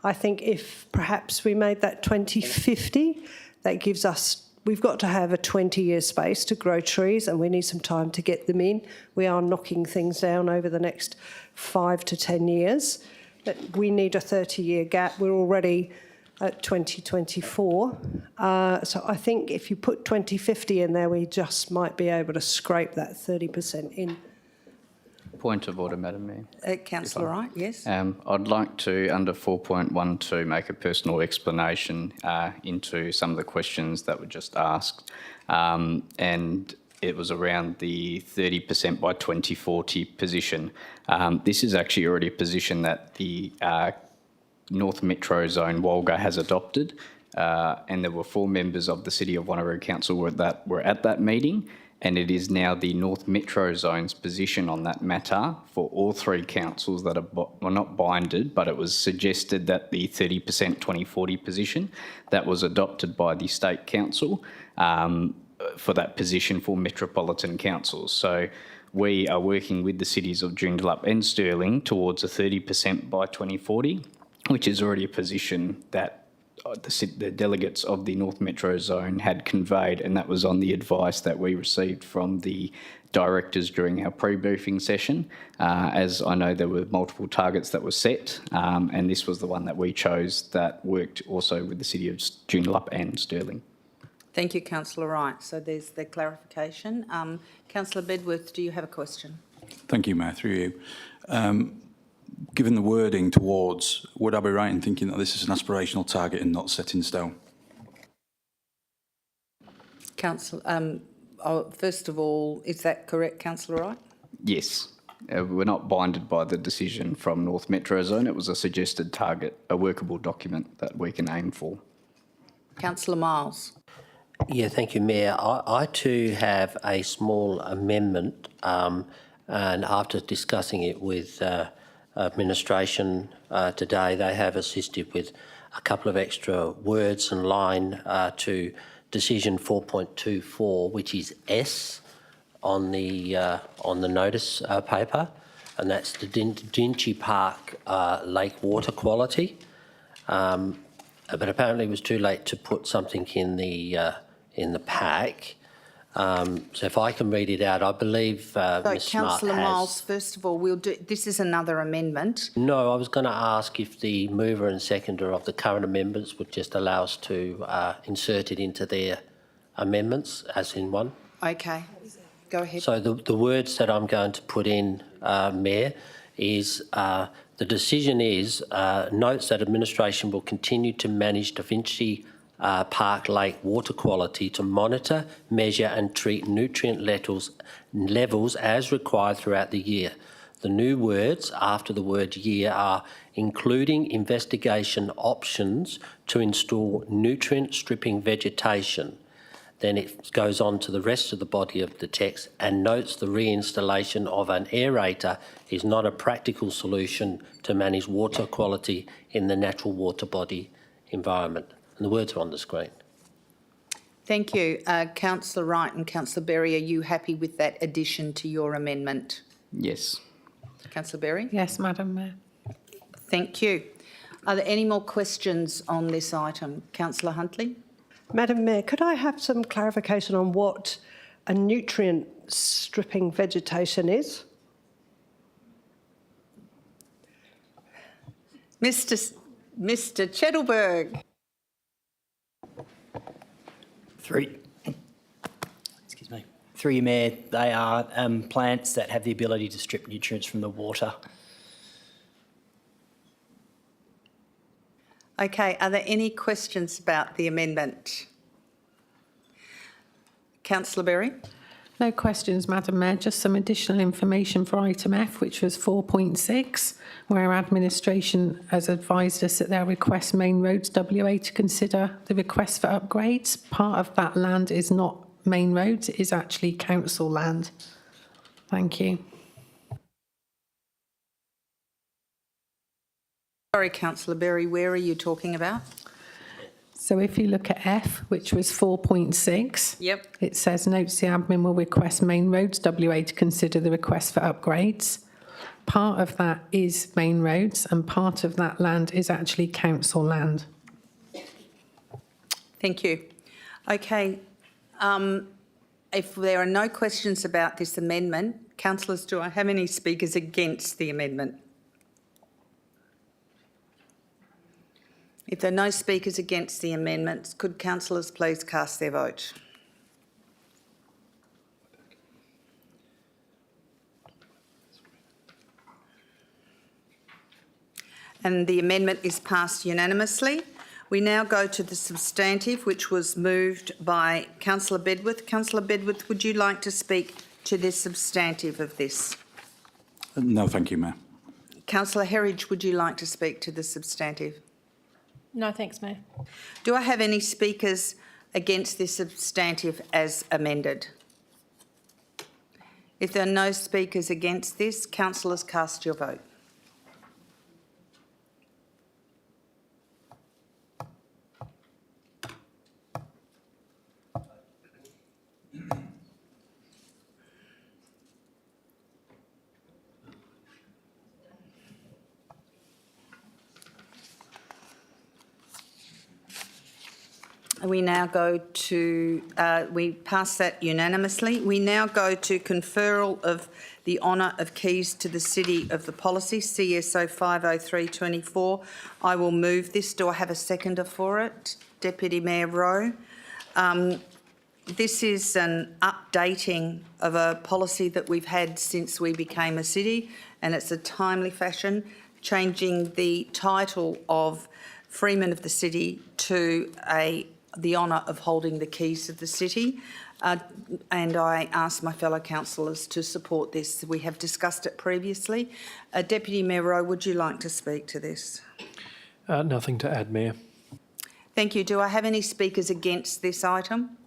I think if perhaps we made that 2050, that gives us, we've got to have a 20-year space to grow trees, and we need some time to get them in. We are knocking things down over the next 5 to 10 years, but we need a 30-year gap. We're already at 2024. So I think if you put 2050 in there, we just might be able to scrape that 30% in. Point of order, Madam Mayor. Councillor Wright, yes. I'd like to, under 4.12, make a personal explanation into some of the questions that were just asked. And it was around the 30% by 2040 position. This is actually already a position that the North Metro Zone Wolga has adopted, and there were 4 members of the City of Wanneroo Council were at that meeting, and it is now the North Metro Zone's position on that matter for all 3 councils that are not binded, but it was suggested that the 30% 2040 position that was adopted by the State Council for that position for metropolitan councils. So we are working with the cities of Joondalup and Stirling towards a 30% by 2040, which is already a position that the delegates of the North Metro Zone had conveyed, and that was on the advice that we received from the directors during our pre-briefing session. As I know, there were multiple targets that were set, and this was the one that we chose that worked also with the City of Joondalup and Stirling. Thank you, Councillor Wright. So there's the clarification. Councillor Bedworth, do you have a question? Thank you, Mayor, through you. Given the wording towards, would I be right in thinking that this is an aspirational target and not set in stone? Councillor, first of all, is that correct, Councillor Wright? Yes. We're not binded by the decision from North Metro Zone. It was a suggested target, a workable document that we can aim for. Councillor Miles. Yeah, thank you, Mayor. I too have a small amendment, and after discussing it with administration today, they have assisted with a couple of extra words and line to decision 4.24, which is S on the notice paper, and that's the Dingy Park lake water quality. but apparently it was too late to put something in the pack. So if I can read it out, I believe Ms Smart has... Councillor Miles, first of all, this is another amendment. No, I was going to ask if the mover and seconder of the current amendments would just allow us to insert it into their amendments, as in one. Okay, go ahead. So the words that I'm going to put in, Mayor, is the decision is notes that administration will continue to manage Da Vinci Park Lake water quality to monitor, measure and treat nutrient levels as required throughout the year. The new words after the word year are including investigation options to install nutrient stripping vegetation. Then it goes on to the rest of the body of the text and notes the reinstallation of an aerator is not a practical solution to manage water quality in the natural water body environment. And the words are on the screen. Thank you. Councillor Wright and Councillor Berry, are you happy with that addition to your amendment? Yes. Councillor Berry? Yes, Madam Mayor. Thank you. Are there any more questions on this item? Councillor Huntley? Madam Mayor, could I have some clarification on what a nutrient stripping vegetation is? Mr. Chettleberg. Through you, Mayor, they are plants that have the ability to strip nutrients from the water. Okay, are there any questions about the amendment? Councillor Berry? No questions, Madam Mayor, just some additional information for item F, which was 4.6, where administration has advised us that they'll request Main Roads WA to consider the request for upgrades. Part of that land is not Main Roads, it is actually council land. Thank you. Sorry, Councillor Berry, where are you talking about? So if you look at F, which was 4.6, Yep. it says notes the admin will request Main Roads WA to consider the request for upgrades. Part of that is Main Roads and part of that land is actually council land. Thank you. Okay, if there are no questions about this amendment, councillors, do I have any speakers against the amendment? If there are no speakers against the amendments, could councillors please cast their vote? And the amendment is passed unanimously. We now go to the substantive, which was moved by Councillor Bedworth. Councillor Bedworth, would you like to speak to the substantive of this? No, thank you, Mayor. Councillor Herridge, would you like to speak to the substantive? No, thanks, Mayor. Do I have any speakers against this substantive as amended? If there are no speakers against this, councillors, cast your vote. We now go to, we pass that unanimously. We now go to conferral of the honour of keys to the City of the Policy, CSO 50324. I will move this. Do I have a seconder for it? Deputy Mayor Rowe. This is an updating of a policy that we've had since we became a city, and it's a timely fashion, changing the title of Freeman of the City to the honour of holding the keys of the city. And I ask my fellow councillors to support this. We have discussed it previously. Deputy Mayor Rowe, would you like to speak to this? Nothing to add, Mayor. Thank you. Do I have any speakers against this item?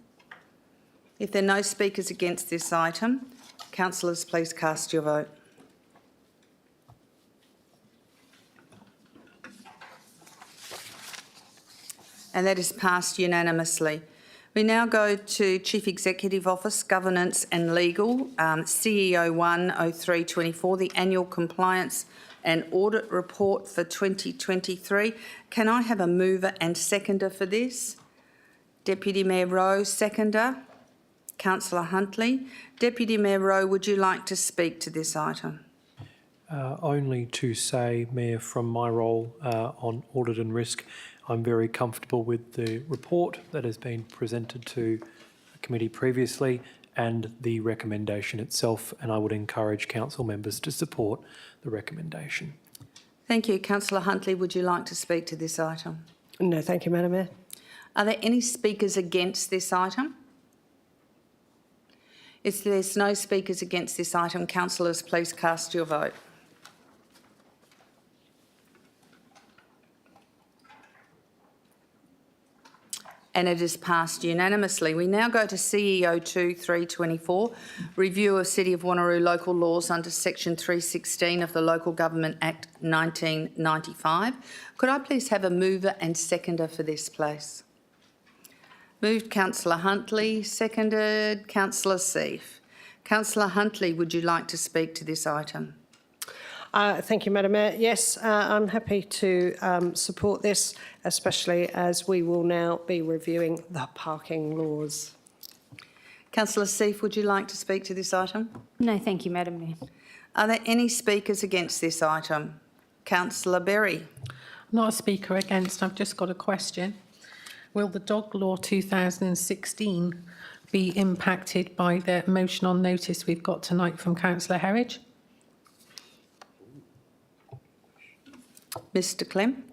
If there are no speakers against this item, councillors, please cast your vote. And that is passed unanimously. We now go to Chief Executive Office, Governance and Legal, CEO 10324, the Annual Compliance and Audit Report for 2023. Can I have a mover and seconder for this? Deputy Mayor Rowe, seconder. Councillor Huntley. Deputy Mayor Rowe, would you like to speak to this item? Only to say, Mayor, from my role on audit and risk, I'm very comfortable with the report that has been presented to the committee previously and the recommendation itself, and I would encourage council members to support the recommendation. Thank you. Councillor Huntley, would you like to speak to this item? No, thank you, Madam Mayor. Are there any speakers against this item? If there's no speakers against this item, councillors, please cast your vote. And it is passed unanimously. We now go to CEO 2324, review of City of Wanneroo local laws under Section 316 of the Local Government Act 1995. Could I please have a mover and seconder for this, please? Moved Councillor Huntley, seconded Councillor Seif. Councillor Huntley, would you like to speak to this item? Thank you, Madam Mayor. Yes, I'm happy to support this, especially as we will now be reviewing the parking laws. Councillor Seif, would you like to speak to this item? No, thank you, Madam Mayor. Are there any speakers against this item? Councillor Berry. Not a speaker against. I've just got a question. Will the Dog Law 2016 be impacted by the motion on notice we've got tonight from Councillor Herridge? Mr Clem.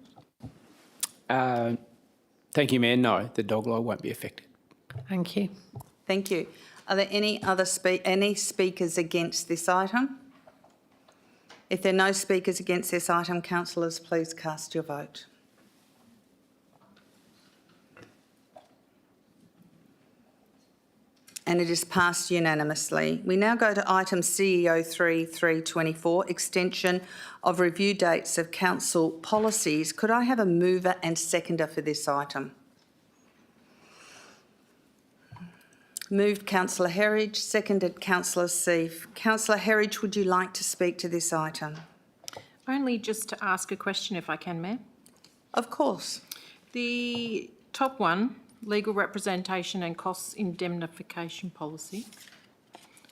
Thank you, Mayor. No, the dog law won't be affected. Thank you. Thank you. Are there any other speakers against this item? If there are no speakers against this item, councillors, please cast your vote. And it is passed unanimously. We now go to item CEO 3324, extension of review dates of council policies. Could I have a mover and seconder for this item? Moved Councillor Herridge, seconded Councillor Seif. Councillor Herridge, would you like to speak to this item? Only just to ask a question, if I can, Mayor. Of course. The top one, legal representation and costs indemnification policy.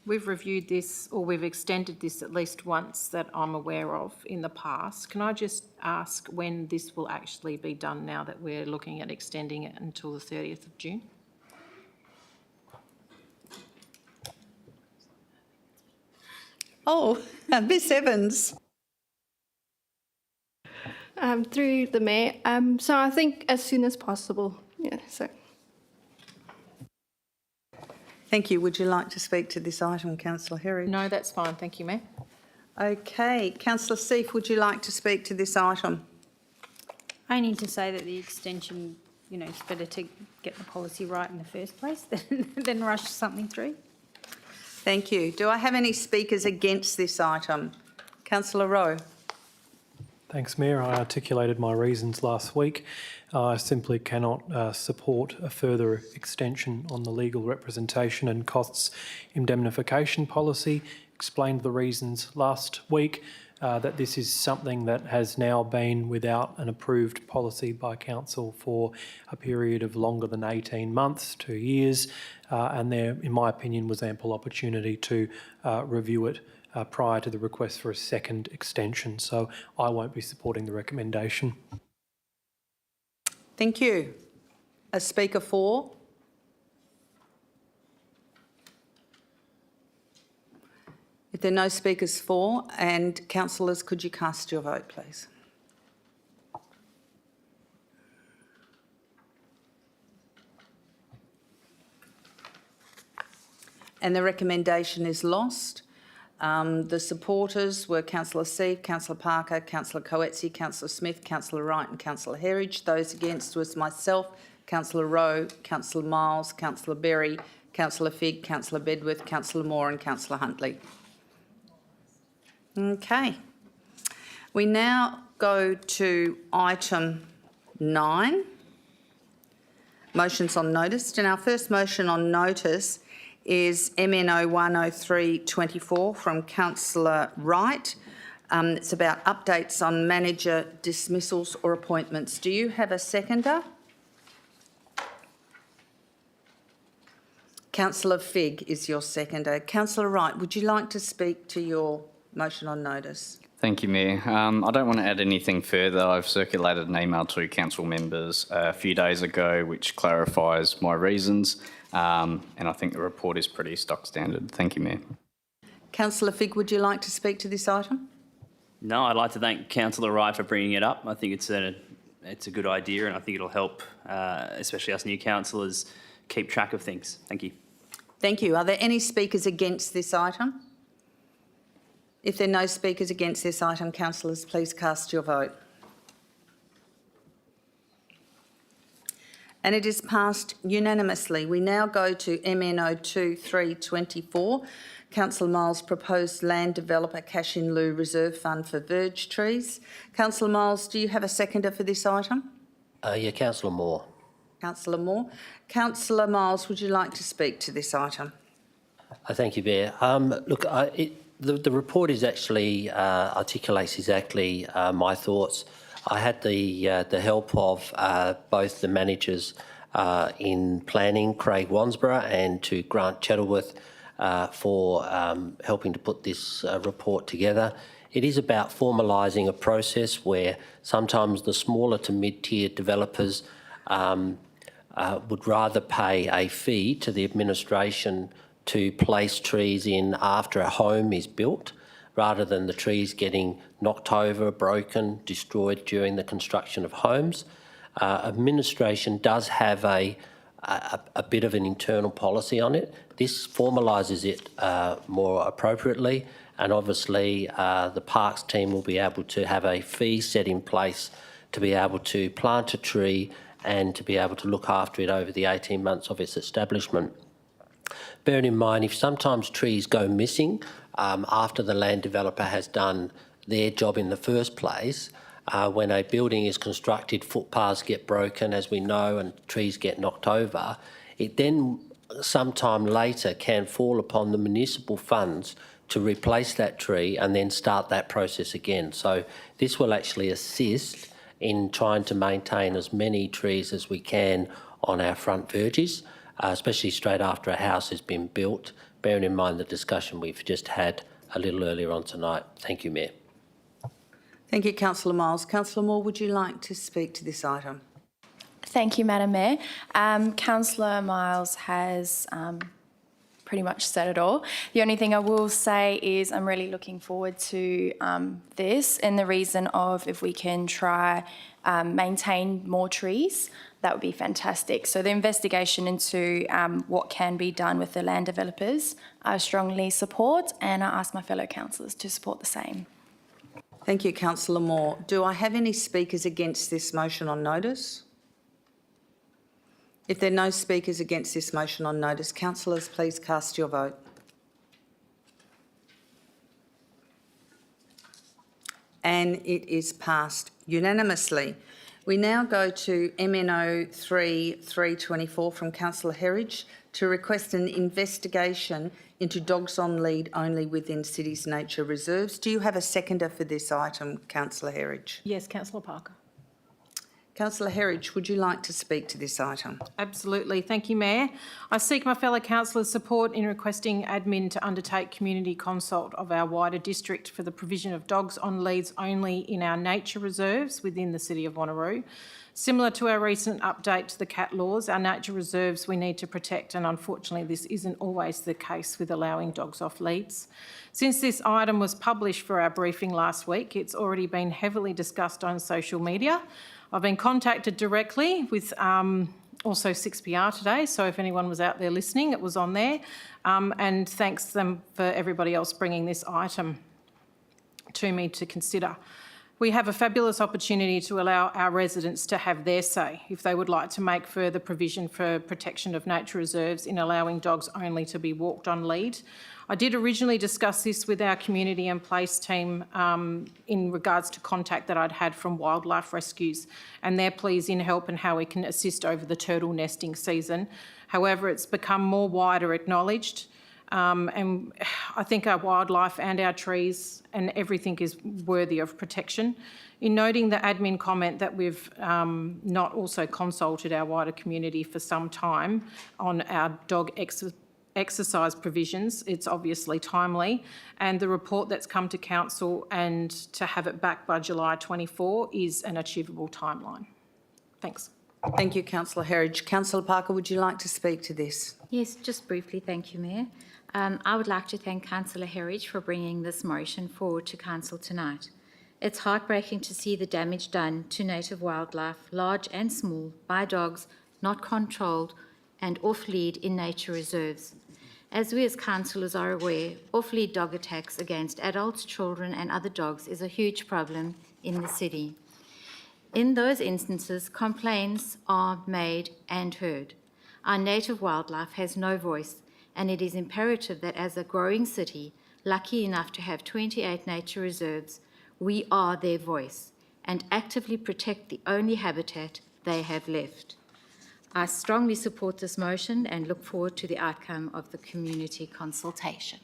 We've reviewed this, or we've extended this at least once that I'm aware of in the past. Can I just ask when this will actually be done now that we're looking at extending it until the 30th of June? Oh, Miss Evans. Through the Mayor. So I think as soon as possible. Yeah, so. Thank you. Would you like to speak to this item, Councillor Herridge? No, that's fine. Thank you, Mayor. Okay. Councillor Seif, would you like to speak to this item? I need to say that the extension, you know, it's better to get the policy right in the first place than rush something through. Thank you. Do I have any speakers against this item? Councillor Rowe. Thanks, Mayor. I articulated my reasons last week. I simply cannot support a further extension on the legal representation and costs indemnification policy. Explained the reasons last week that this is something that has now been without an approved policy by Council for a period of longer than 18 months, 2 years, and there, in my opinion, was ample opportunity to review it prior to the request for a second extension. So I won't be supporting the recommendation. Thank you. A speaker for? If there are no speakers for, and councillors, could you cast your vote, please? And the recommendation is lost. The supporters were Councillor Seif, Councillor Parker, Councillor Coetzee, Councillor Smith, Councillor Wright and Councillor Herridge. Those against was myself, Councillor Rowe, Councillor Miles, Councillor Berry, Councillor Figg, Councillor Bedworth, Councillor Moore and Councillor Huntley. Okay. We now go to item 9, motions on notice. And our first motion on notice is MNO 10324 from Councillor Wright. It's about updates on manager dismissals or appointments. Do you have a seconder? Councillor Figg is your seconder. Councillor Wright, would you like to speak to your motion on notice? Thank you, Mayor. I don't want to add anything further. I've circulated an email to council members a few days ago which clarifies my reasons, and I think the report is pretty stock standard. Thank you, Mayor. Councillor Figg, would you like to speak to this item? No, I'd like to thank Councillor Wright for bringing it up. I think it's a good idea, and I think it'll help, especially us new councillors, keep track of things. Thank you. Thank you. Are there any speakers against this item? If there are no speakers against this item, councillors, please cast your vote. And it is passed unanimously. We now go to MNO 2324. Councillor Miles' proposed land developer cash in lieu reserve fund for verge trees. Councillor Miles, do you have a seconder for this item? Yeah, Councillor Moore. Councillor Moore. Councillor Miles, would you like to speak to this item? Thank you, Mayor. Look, the report is actually articulates exactly my thoughts. I had the help of both the managers in planning, Craig Wansborough, and to Grant Chettleworth for helping to put this report together. It is about formalising a process where sometimes the smaller to mid-tier developers would rather pay a fee to the administration to place trees in after a home is built, rather than the trees getting knocked over, broken, destroyed during the construction of homes. Administration does have a bit of an internal policy on it. This formalises it more appropriately, and obviously the Parks team will be able to have a fee set in place to be able to plant a tree and to be able to look after it over the 18 months of its establishment. Bearing in mind, if sometimes trees go missing after the land developer has done their job in the first place, when a building is constructed, footpaths get broken, as we know, and trees get knocked over, it then sometime later can fall upon the municipal funds to replace that tree and then start that process again. So this will actually assist in trying to maintain as many trees as we can on our front verges, especially straight after a house has been built, bearing in mind the discussion we've just had a little earlier on tonight. Thank you, Mayor. Thank you, Councillor Miles. Councillor Moore, would you like to speak to this item? Thank you, Madam Mayor. Councillor Miles has pretty much said it all. The only thing I will say is I'm really looking forward to this, and the reason of if we can try maintain more trees, that would be fantastic. So the investigation into what can be done with the land developers, I strongly support, and I ask my fellow councillors to support the same. Thank you, Councillor Moore. Do I have any speakers against this motion on notice? If there are no speakers against this motion on notice, councillors, please cast your vote. And it is passed unanimously. We now go to MNO 324 from Councillor Herridge to request an investigation into dogs on lead only within city's nature reserves. Do you have a seconder for this item, Councillor Herridge? Yes, Councillor Parker. Councillor Herridge, would you like to speak to this item? Absolutely. Thank you, Mayor. I seek my fellow councillors' support in requesting admin to undertake community consult of our wider district for the provision of dogs on leads only in our nature reserves within the City of Wanneroo. Similar to our recent update to the cat laws, our nature reserves we need to protect, and unfortunately this isn't always the case with allowing dogs off leads. Since this item was published for our briefing last week, it's already been heavily discussed on social media. I've been contacted directly with also 6PR today, so if anyone was out there listening, it was on there. And thanks them for everybody else bringing this item to me to consider. We have a fabulous opportunity to allow our residents to have their say if they would like to make further provision for protection of nature reserves in allowing dogs only to be walked on lead. I did originally discuss this with our community and place team in regards to contact that I'd had from wildlife rescues and their pleas in help and how we can assist over the turtle nesting season. However, it's become more wider acknowledged. And I think our wildlife and our trees and everything is worthy of protection. In noting the admin comment that we've not also consulted our wider community for some time on our dog exercise provisions, it's obviously timely. And the report that's come to Council and to have it back by July 24 is an achievable timeline. Thanks. Thank you, Councillor Herridge. Councillor Parker, would you like to speak to this? Yes, just briefly, thank you, Mayor. I would like to thank Councillor Herridge for bringing this motion forward to Council tonight. It's heartbreaking to see the damage done to native wildlife, large and small, by dogs not controlled and off-lead in nature reserves. As we as councillors are aware, off-lead dog attacks against adults, children and other dogs is a huge problem in the city. In those instances, complaints are made and heard. Our native wildlife has no voice, and it is imperative that as a growing city, lucky enough to have 28 nature reserves, we are their voice and actively protect the only habitat they have left. I strongly support this motion and look forward to the outcome of the community consultation.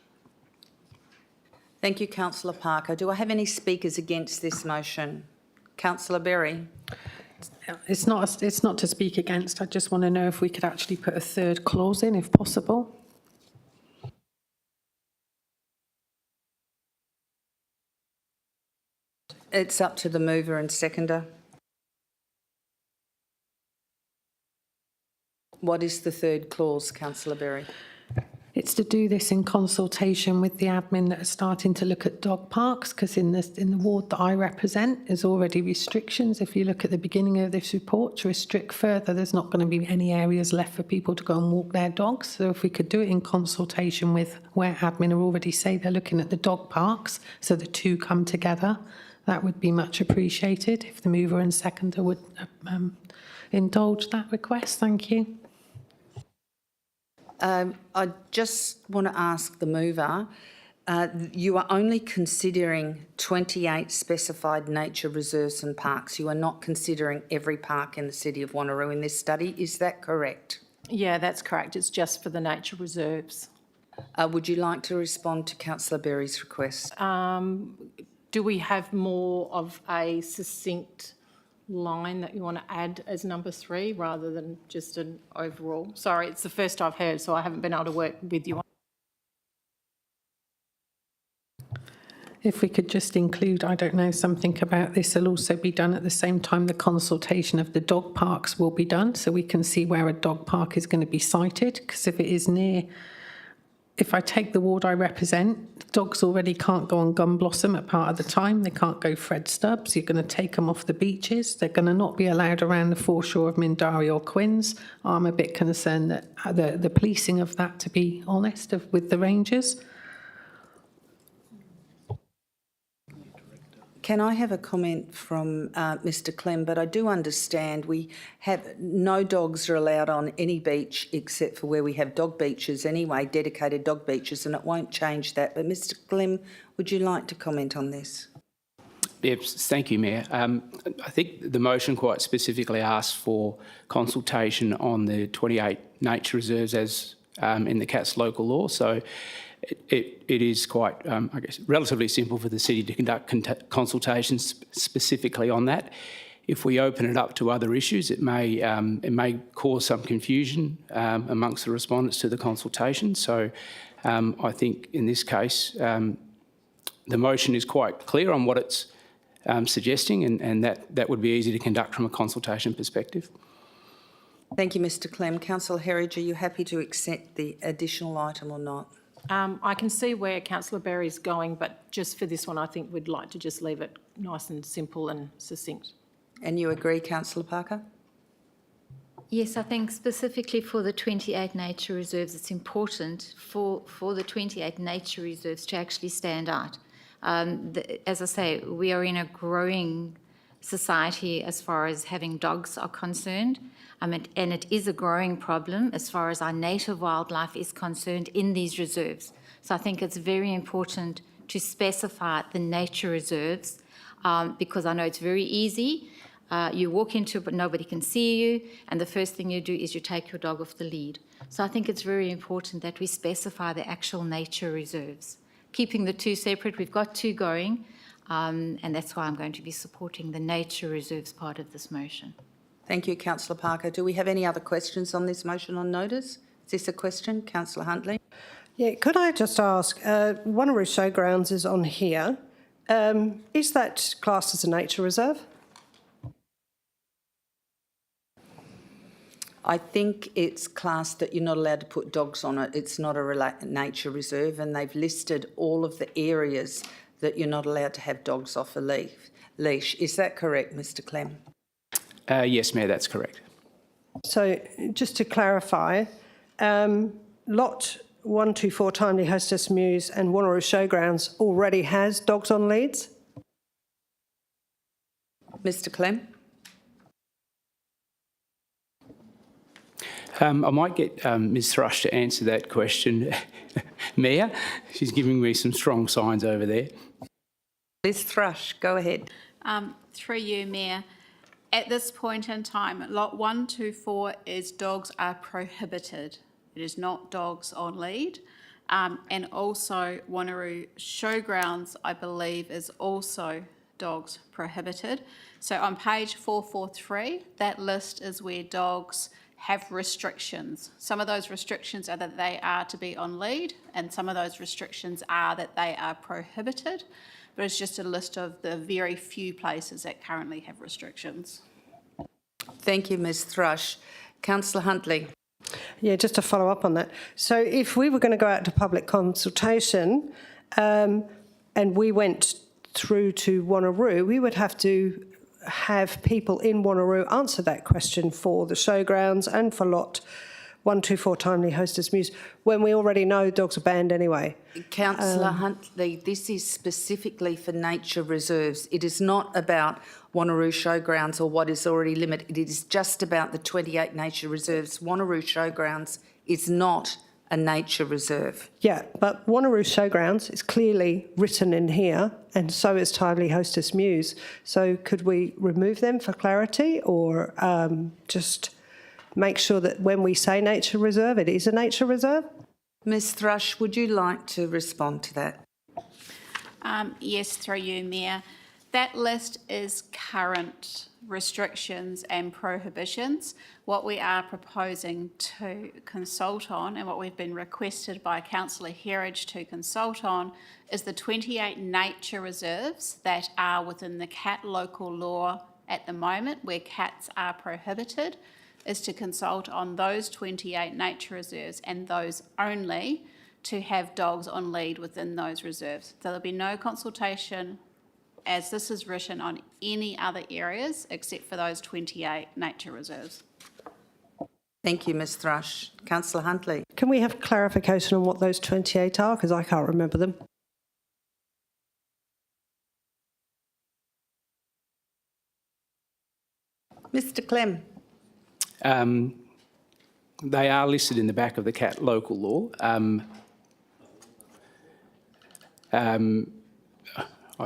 Thank you, Councillor Parker. Do I have any speakers against this motion? Councillor Berry. It's not to speak against. I just want to know if we could actually put a third clause in, if possible. It's up to the mover and seconder. What is the third clause, Councillor Berry? It's to do this in consultation with the admin that are starting to look at dog parks, because in the ward that I represent, there's already restrictions. If you look at the beginning of this report, to restrict further, there's not going to be any areas left for people to go and walk their dogs. So if we could do it in consultation with where admin are already say they're looking at the dog parks, so the two come together, that would be much appreciated if the mover and seconder would indulge that request. Thank you. I just want to ask the mover, you are only considering 28 specified nature reserves and parks. You are not considering every park in the city of Wanneroo in this study. Is that correct? Yeah, that's correct. It's just for the nature reserves. Would you like to respond to Councillor Berry's request? Do we have more of a succinct line that you want to add as number 3 rather than just an overall? Sorry, it's the first I've heard, so I haven't been able to work with you on. If we could just include, I don't know, something about this will also be done at the same time the consultation of the dog parks will be done, so we can see where a dog park is going to be sited, because if it is near, if I take the ward I represent, dogs already can't go on Gum Blossom at part of the time. They can't go Fred Stubbs. You're going to take them off the beaches. They're going to not be allowed around the foreshore of Mindarie or Quinns. I'm a bit concerned that the policing of that, to be honest, with the rangers. Can I have a comment from Mr Clem? But I do understand we have no dogs are allowed on any beach except for where we have dog beaches anyway, dedicated dog beaches, and it won't change that. But Mr Clem, would you like to comment on this? Yes, thank you, Mayor. I think the motion quite specifically asks for consultation on the 28 nature reserves as in the CATS local law. So it is quite, I guess, relatively simple for the city to conduct consultations specifically on that. If we open it up to other issues, it may cause some confusion amongst the respondents to the consultation. So I think in this case, the motion is quite clear on what it's suggesting, and that would be easy to conduct from a consultation perspective. Thank you, Mr Clem. Councillor Herridge, are you happy to accept the additional item or not? I can see where Councillor Berry's going, but just for this one, I think we'd like to just leave it nice and simple and succinct. And you agree, Councillor Parker? Yes, I think specifically for the 28 nature reserves, it's important for the 28 nature reserves to actually stand out. As I say, we are in a growing society as far as having dogs are concerned, and it is a growing problem as far as our native wildlife is concerned in these reserves. So I think it's very important to specify the nature reserves, because I know it's very easy. You walk into it, but nobody can see you, and the first thing you do is you take your dog off the lead. So I think it's very important that we specify the actual nature reserves. Keeping the two separate, we've got two going, and that's why I'm going to be supporting the nature reserves part of this motion. Thank you, Councillor Parker. Do we have any other questions on this motion on notice? Is this a question? Councillor Huntley. Yeah, could I just ask, Wanneroo Showgrounds is on here. Is that classed as a nature reserve? I think it's classed that you're not allowed to put dogs on it. It's not a nature reserve, and they've listed all of the areas that you're not allowed to have dogs off a leash. Is that correct, Mr Clem? Yes, Mayor, that's correct. So just to clarify, lot 124 Timely Hostess Mews and Wanneroo Showgrounds already has dogs on leads? Mr Clem? I might get Ms Thrush to answer that question. Mayor, she's giving me some strong signs over there. Ms Thrush, go ahead. Through you, Mayor. At this point in time, lot 124 is dogs are prohibited. It is not dogs on lead. And also Wanneroo Showgrounds, I believe, is also dogs prohibited. So on page 443, that list is where dogs have restrictions. Some of those restrictions are that they are to be on lead, and some of those restrictions are that they are prohibited. But it's just a list of the very few places that currently have restrictions. Thank you, Ms Thrush. Councillor Huntley. Yeah, just to follow up on that. So if we were going to go out to public consultation and we went through to Wanneroo, we would have to have people in Wanneroo answer that question for the showgrounds and for lot 124 Timely Hostess Mews, when we already know dogs are banned anyway. Councillor Huntley, this is specifically for nature reserves. It is not about Wanneroo Showgrounds or what is already limited. It is just about the 28 nature reserves. Wanneroo Showgrounds is not a nature reserve. Yeah, but Wanneroo Showgrounds is clearly written in here, and so is Timely Hostess Mews. So could we remove them for clarity, or just make sure that when we say nature reserve, it is a nature reserve? Ms Thrush, would you like to respond to that? Yes, through you, Mayor. That list is current restrictions and prohibitions. What we are proposing to consult on, and what we've been requested by Councillor Herridge to consult on, is the 28 nature reserves that are within the cat local law at the moment, where cats are prohibited, is to consult on those 28 nature reserves and those only, to have dogs on lead within those reserves. So there'll be no consultation, as this is written, on any other areas except for those 28 nature reserves. Thank you, Ms Thrush. Councillor Huntley. Can we have clarification on what those 28 are? Because I can't remember them. Mr Clem. They are listed in the back of the cat local law. I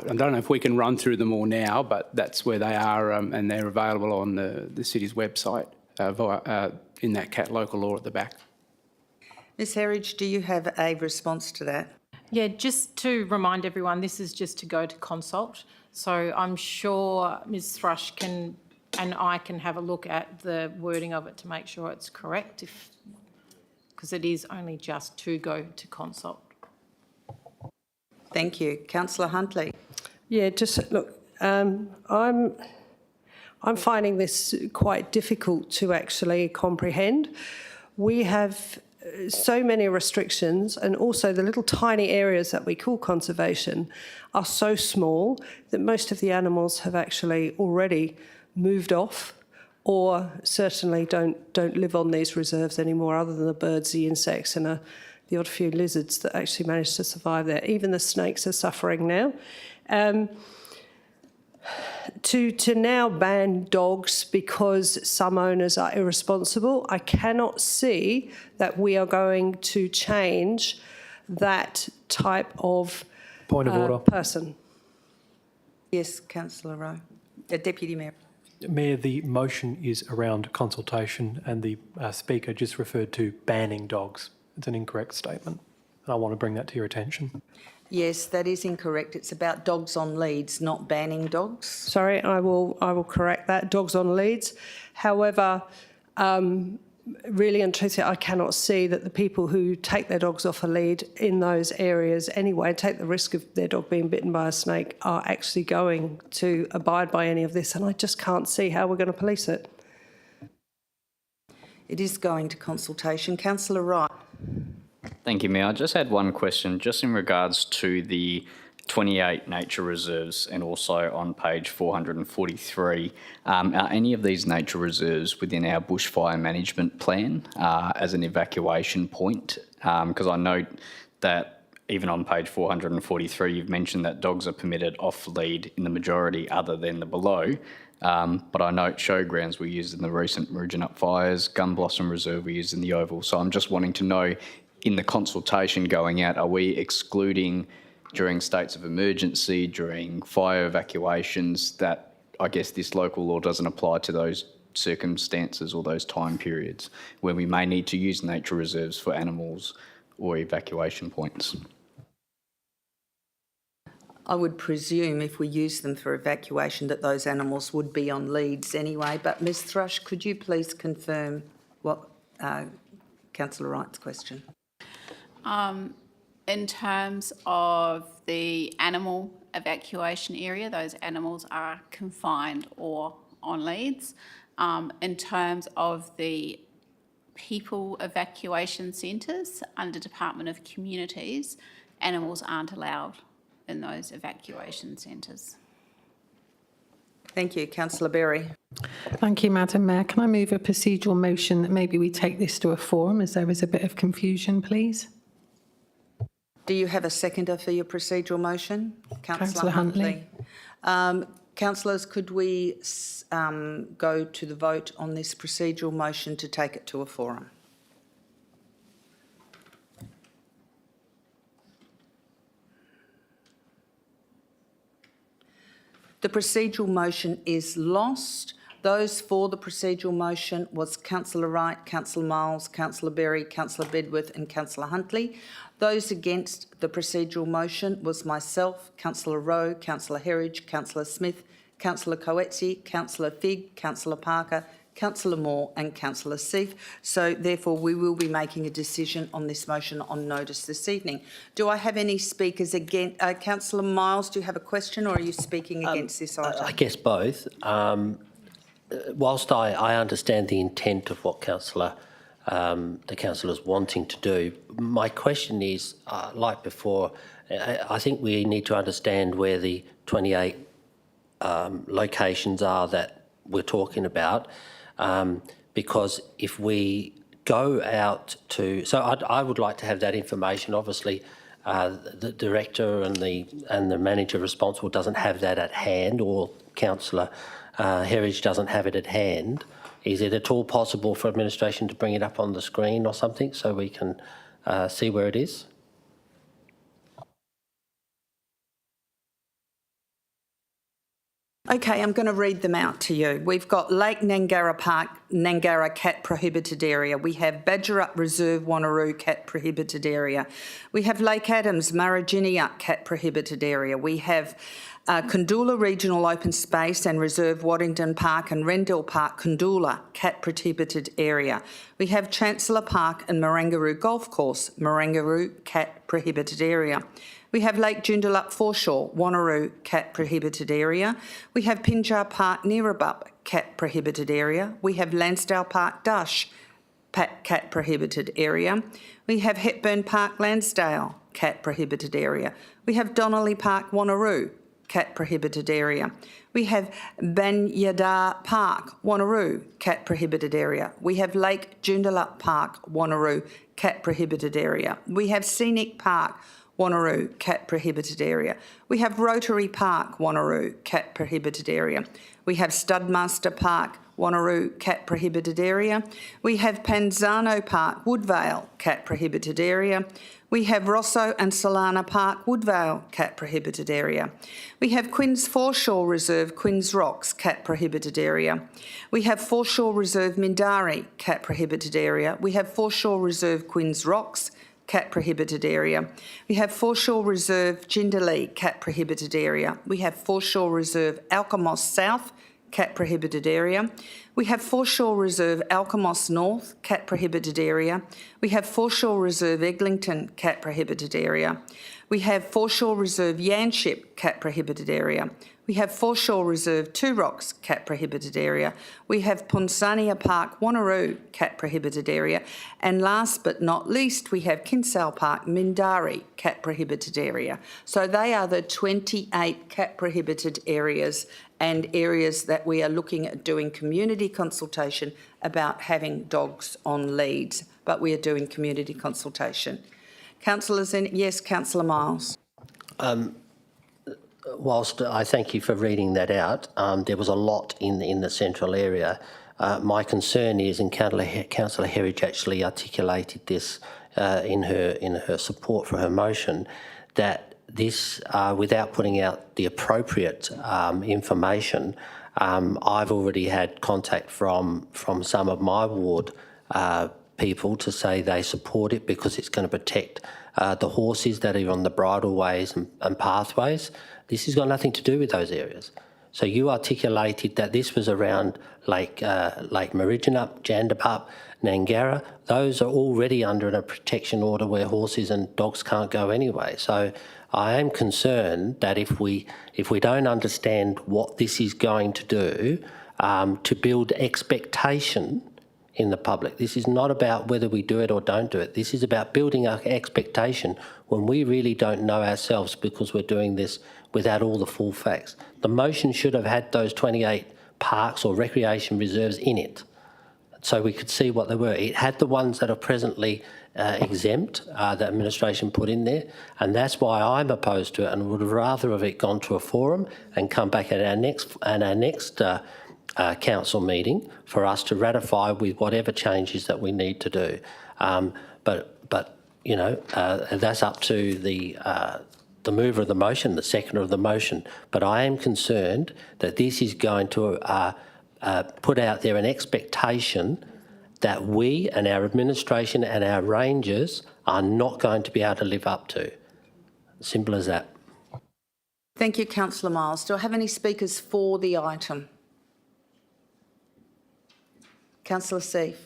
don't know if we can run through them all now, but that's where they are, and they're available on the city's website in that cat local law at the back. Ms Herridge, do you have a response to that? Yeah, just to remind everyone, this is just to go to consult. So I'm sure Ms Thrush can and I can have a look at the wording of it to make sure it's correct, because it is only just to go to consult. Thank you. Councillor Huntley. Yeah, just look, I'm finding this quite difficult to actually comprehend. We have so many restrictions, and also the little tiny areas that we call conservation are so small that most of the animals have actually already moved off, or certainly don't live on these reserves anymore, other than the birds, the insects, and a the odd few lizards that actually manage to survive there. Even the snakes are suffering now. To now ban dogs because some owners are irresponsible, I cannot see that we are going to change that type of Point of order. person. Yes, Councillor Rowe. Deputy Mayor. Mayor, the motion is around consultation and the Speaker just referred to banning dogs. It's an incorrect statement, and I want to bring that to your attention. Yes, that is incorrect. It's about dogs on leads, not banning dogs. Sorry, I will correct that. Dogs on leads. However, really and truthfully, I cannot see that the people who take their dogs off a lead in those areas anyway, take the risk of their dog being bitten by a snake, are actually going to abide by any of this, and I just can't see how we're going to police it. It is going to consultation. Councillor Wright. Thank you, Mayor. I just had one question, just in regards to the 28 nature reserves and also on page 443. Are any of these nature reserves within our bushfire management plan as an evacuation point? Because I note that even on page 443, you've mentioned that dogs are permitted off lead in the majority other than the below. But I note showgrounds were used in the recent Marujanup fires, Gun Blossom Reserve were used in the Oval. So I'm just wanting to know, in the consultation going out, are we excluding during states of emergency, during fire evacuations, that I guess this local law doesn't apply to those circumstances or those time periods when we may need to use nature reserves for animals or evacuation points? I would presume if we use them for evacuation that those animals would be on leads anyway. But Ms Thrush, could you please confirm what Councillor Wright's question? In terms of the animal evacuation area, those animals are confined or on leads. In terms of the people evacuation centres under Department of Communities, animals aren't allowed in those evacuation centres. Thank you. Councillor Berry. Thank you, Madam Mayor. Can I move a procedural motion that maybe we take this to a forum as there is a bit of confusion, please? Do you have a seconder for your procedural motion? Councillor Huntley. Councillors, could we go to the vote on this procedural motion to take it to a forum? The procedural motion is lost. Those for the procedural motion was Councillor Wright, Councillor Miles, Councillor Berry, Councillor Bedworth and Councillor Huntley. Those against the procedural motion was myself, Councillor Rowe, Councillor Herridge, Councillor Smith, Councillor Coetzee, Councillor Figg, Councillor Parker, Councillor Moore and Councillor Seif. So therefore we will be making a decision on this motion on notice this evening. Do I have any speakers against? Councillor Miles, do you have a question or are you speaking against this item? I guess both. Whilst I understand the intent of what the councillor's wanting to do, my question is, like before, I think we need to understand where the 28 locations are that we're talking about, because if we go out to... So I would like to have that information. Obviously, the director and the manager responsible doesn't have that at hand, or Councillor Herridge doesn't have it at hand. Is it at all possible for administration to bring it up on the screen or something so we can see where it is? Okay, I'm going to read them out to you. We've got Lake Nangara Park, Nangara Cat Prohibited Area. We have Badgerup Reserve, Wanneroo Cat Prohibited Area. We have Lake Adams, Murraginiup Cat Prohibited Area. We have Kundula Regional Open Space and Reserve, Waddington Park and Rendell Park, Kundula Cat Prohibited Area. We have Chancellor Park and Marangaroo Golf Course, Marangaroo Cat Prohibited Area. We have Lake Joondalup Foreshore, Wanneroo Cat Prohibited Area. We have Pinjar Park, Neerabup Cat Prohibited Area. We have Lansdale Park, Dush Cat Prohibited Area. We have Hepburn Park, Lansdale Cat Prohibited Area. We have Donnelly Park, Wanneroo cat prohibited area. We have Banyadar Park, Wanneroo, cat prohibited area. We have Lake Joondalup Park, Wanneroo, cat prohibited area. We have Scenic Park, Wanneroo, cat prohibited area. We have Rotary Park, Wanneroo, cat prohibited area. We have Studmaster Park, Wanneroo, cat prohibited area. We have Panzano Park, Woodvale, cat prohibited area. We have Rosso and Solana Park, Woodvale, cat prohibited area. We have Quinns Foreshore Reserve, Quinns Rocks, cat prohibited area. We have Foreshore Reserve Mindari, cat prohibited area. We have Foreshore Reserve Quinns Rocks, cat prohibited area. We have Foreshore Reserve Jindalee, cat prohibited area. We have Foreshore Reserve Alkimos South, cat prohibited area. We have Foreshore Reserve Alkimos North, cat prohibited area. We have Foreshore Reserve Eglinton, cat prohibited area. We have Foreshore Reserve Yanship, cat prohibited area. We have Foreshore Reserve Two Rocks, cat prohibited area. We have Ponsania Park, Wanneroo, cat prohibited area. And last but not least, we have Kinsale Park, Mindari, cat prohibited area. So they are the 28 cat prohibited areas and areas that we are looking at doing community consultation about having dogs on leads, but we are doing community consultation. Councillors, yes, Councillor Miles. Whilst I thank you for reading that out, there was a lot in the central area. My concern is, and Councillor Herridge actually articulated this in her support for her motion, that this, without putting out the appropriate information, I've already had contact from some of my ward people to say they support it because it's going to protect the horses that are on the bridleways and pathways. This has got nothing to do with those areas. So you articulated that this was around Lake Mariginup, Jandabup, Nangara. Those are already under a protection order where horses and dogs can't go anyway. So I am concerned that if we don't understand what this is going to do, to build expectation in the public. This is not about whether we do it or don't do it. This is about building our expectation when we really don't know ourselves because we're doing this without all the full facts. The motion should have had those 28 parks or recreation reserves in it so we could see what they were. It had the ones that are presently exempt that administration put in there, and that's why I'm opposed to it and would rather have it gone to a forum and come back at our next council meeting for us to ratify with whatever changes that we need to do. But you know, that's up to the mover of the motion, the seconder of the motion. But I am concerned that this is going to put out there an expectation that we and our administration and our rangers are not going to be able to live up to. Simple as that. Thank you, Councillor Miles. Do I have any speakers for the item? Councillor Seif.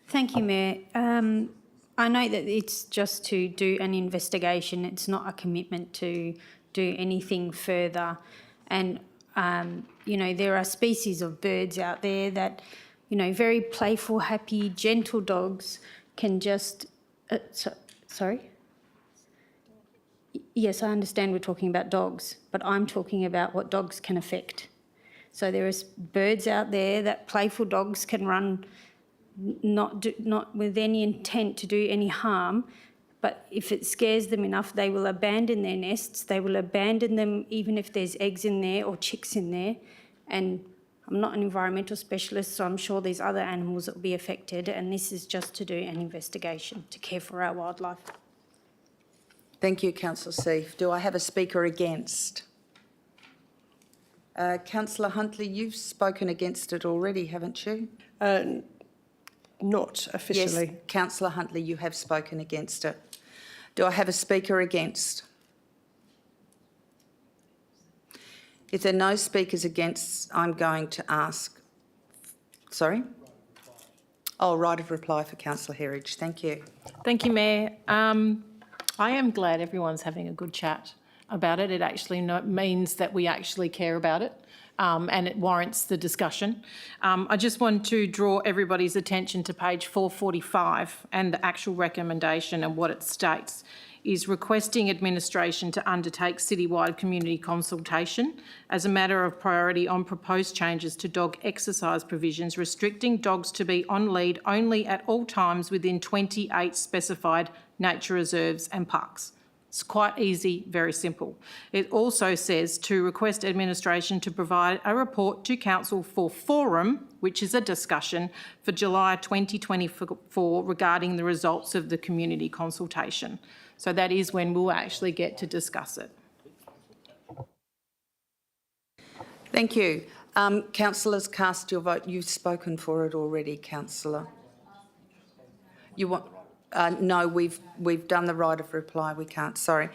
Thank you, Mayor. I know that it's just to do an investigation. It's not a commitment to do anything further. And, you know, there are species of birds out there that, you know, very playful, happy, gentle dogs can just... sorry? Yes, I understand we're talking about dogs, but I'm talking about what dogs can affect. So there is birds out there that playful dogs can run not with any intent to do any harm, but if it scares them enough, they will abandon their nests. They will abandon them even if there's eggs in there or chicks in there. And I'm not an environmental specialist, so I'm sure there's other animals that will be affected, and this is just to do an investigation to care for our wildlife. Thank you, Councillor Seif. Do I have a speaker against? Councillor Huntley, you've spoken against it already, haven't you? Not officially. Yes, Councillor Huntley, you have spoken against it. Do I have a speaker against? If there are no speakers against, I'm going to ask... Sorry? Oh, right of reply for Councillor Herridge. Thank you. Thank you, Mayor. I am glad everyone's having a good chat about it. It actually means that we actually care about it. And it warrants the discussion. I just want to draw everybody's attention to page 445 and the actual recommendation and what it states. is requesting administration to undertake citywide community consultation as a matter of priority on proposed changes to dog exercise provisions, restricting dogs to be on lead only at all times within 28 specified nature reserves and parks. It's quite easy, very simple. It also says to request administration to provide a report to Council for forum, which is a discussion, for July 2024 regarding the results of the community consultation. So that is when we'll actually get to discuss it. Thank you. Councillors, cast your vote. You've spoken for it already, councillor. You want? No, we've done the right of reply. We can't. Sorry.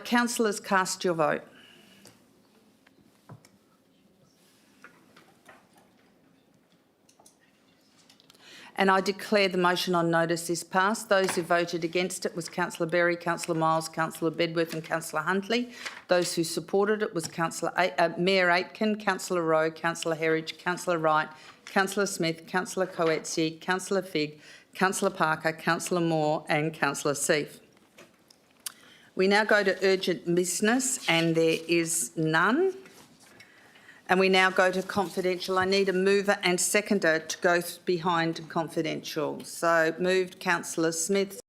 Councillors, cast your vote. And I declare the motion on notice is passed. Those who voted against it was Councillor Berry, Councillor Miles, Councillor Bedworth and Councillor Huntley. Those who supported it was Mayor Aitken, Councillor Rowe, Councillor Herridge, Councillor Wright, Councillor Smith, Councillor Coetzee, Councillor Figg, Councillor Parker, Councillor Moore and Councillor Seif. We now go to urgent business and there is none. And we now go to confidential. I need a mover and seconder to go behind confidential. So moved Councillor Smith.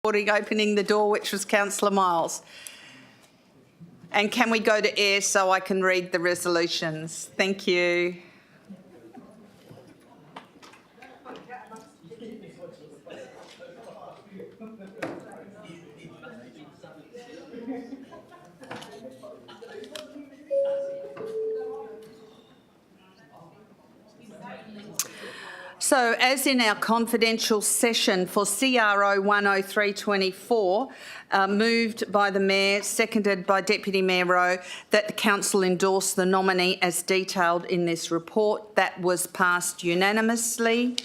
Opening the door, which was Councillor Miles. And can we go to air so I can read the resolutions? Thank you. So, as in our confidential session for CRO 10324, moved by the Mayor, seconded by Deputy Mayor Rowe, that the Council endorse the nominee as detailed in this report. That was passed unanimously.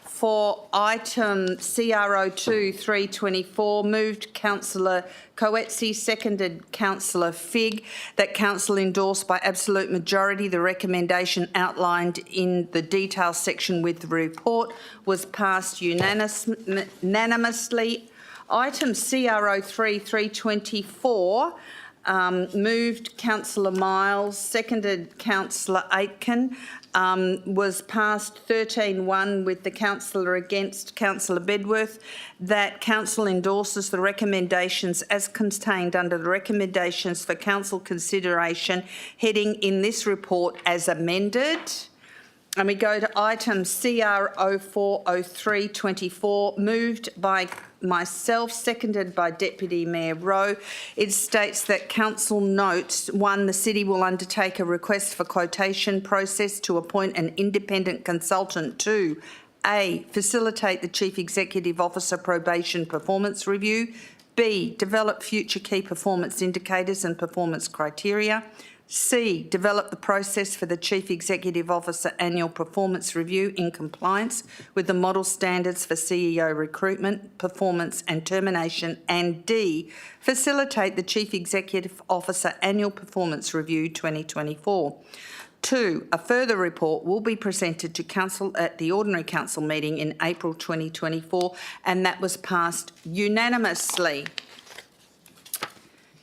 For item CRO 2324, moved Councillor Coetzee, seconded Councillor Figg, that Council endorse by absolute majority the recommendation outlined in the detail section with the report, was passed unanimously. Item CRO 3324, moved Councillor Miles, seconded Councillor Aitken, was passed 13-1 with the councillor against, Councillor Bedworth, that Council endorses the recommendations as contained under the recommendations for Council consideration heading in this report as amended. And we go to item CR 040324, moved by myself, seconded by Deputy Mayor Rowe. It states that Council notes, 1, the City will undertake a request for quotation process to appoint an independent consultant. 2, A, facilitate the Chief Executive Officer probation performance review. B, develop future key performance indicators and performance criteria. C, develop the process for the Chief Executive Officer annual performance review in compliance with the model standards for CEO recruitment, performance and termination. And D, facilitate the Chief Executive Officer annual performance review 2024. 2, a further report will be presented to Council at the Ordinary Council meeting in April 2024, and that was passed unanimously.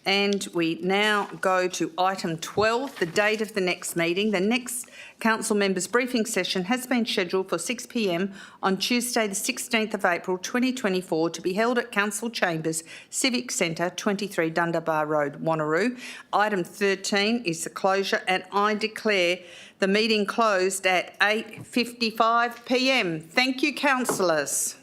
And we now go to item 12, the date of the next meeting. The next Council Members briefing session has been scheduled for 6 p.m. on Tuesday the 16th of April 2024 to be held at Council Chambers, Civic Centre, 23 Dundebar Road, Wanneroo. Item 13 is the closure, and I declare the meeting closed at 8:55 p.m. Thank you, councillors.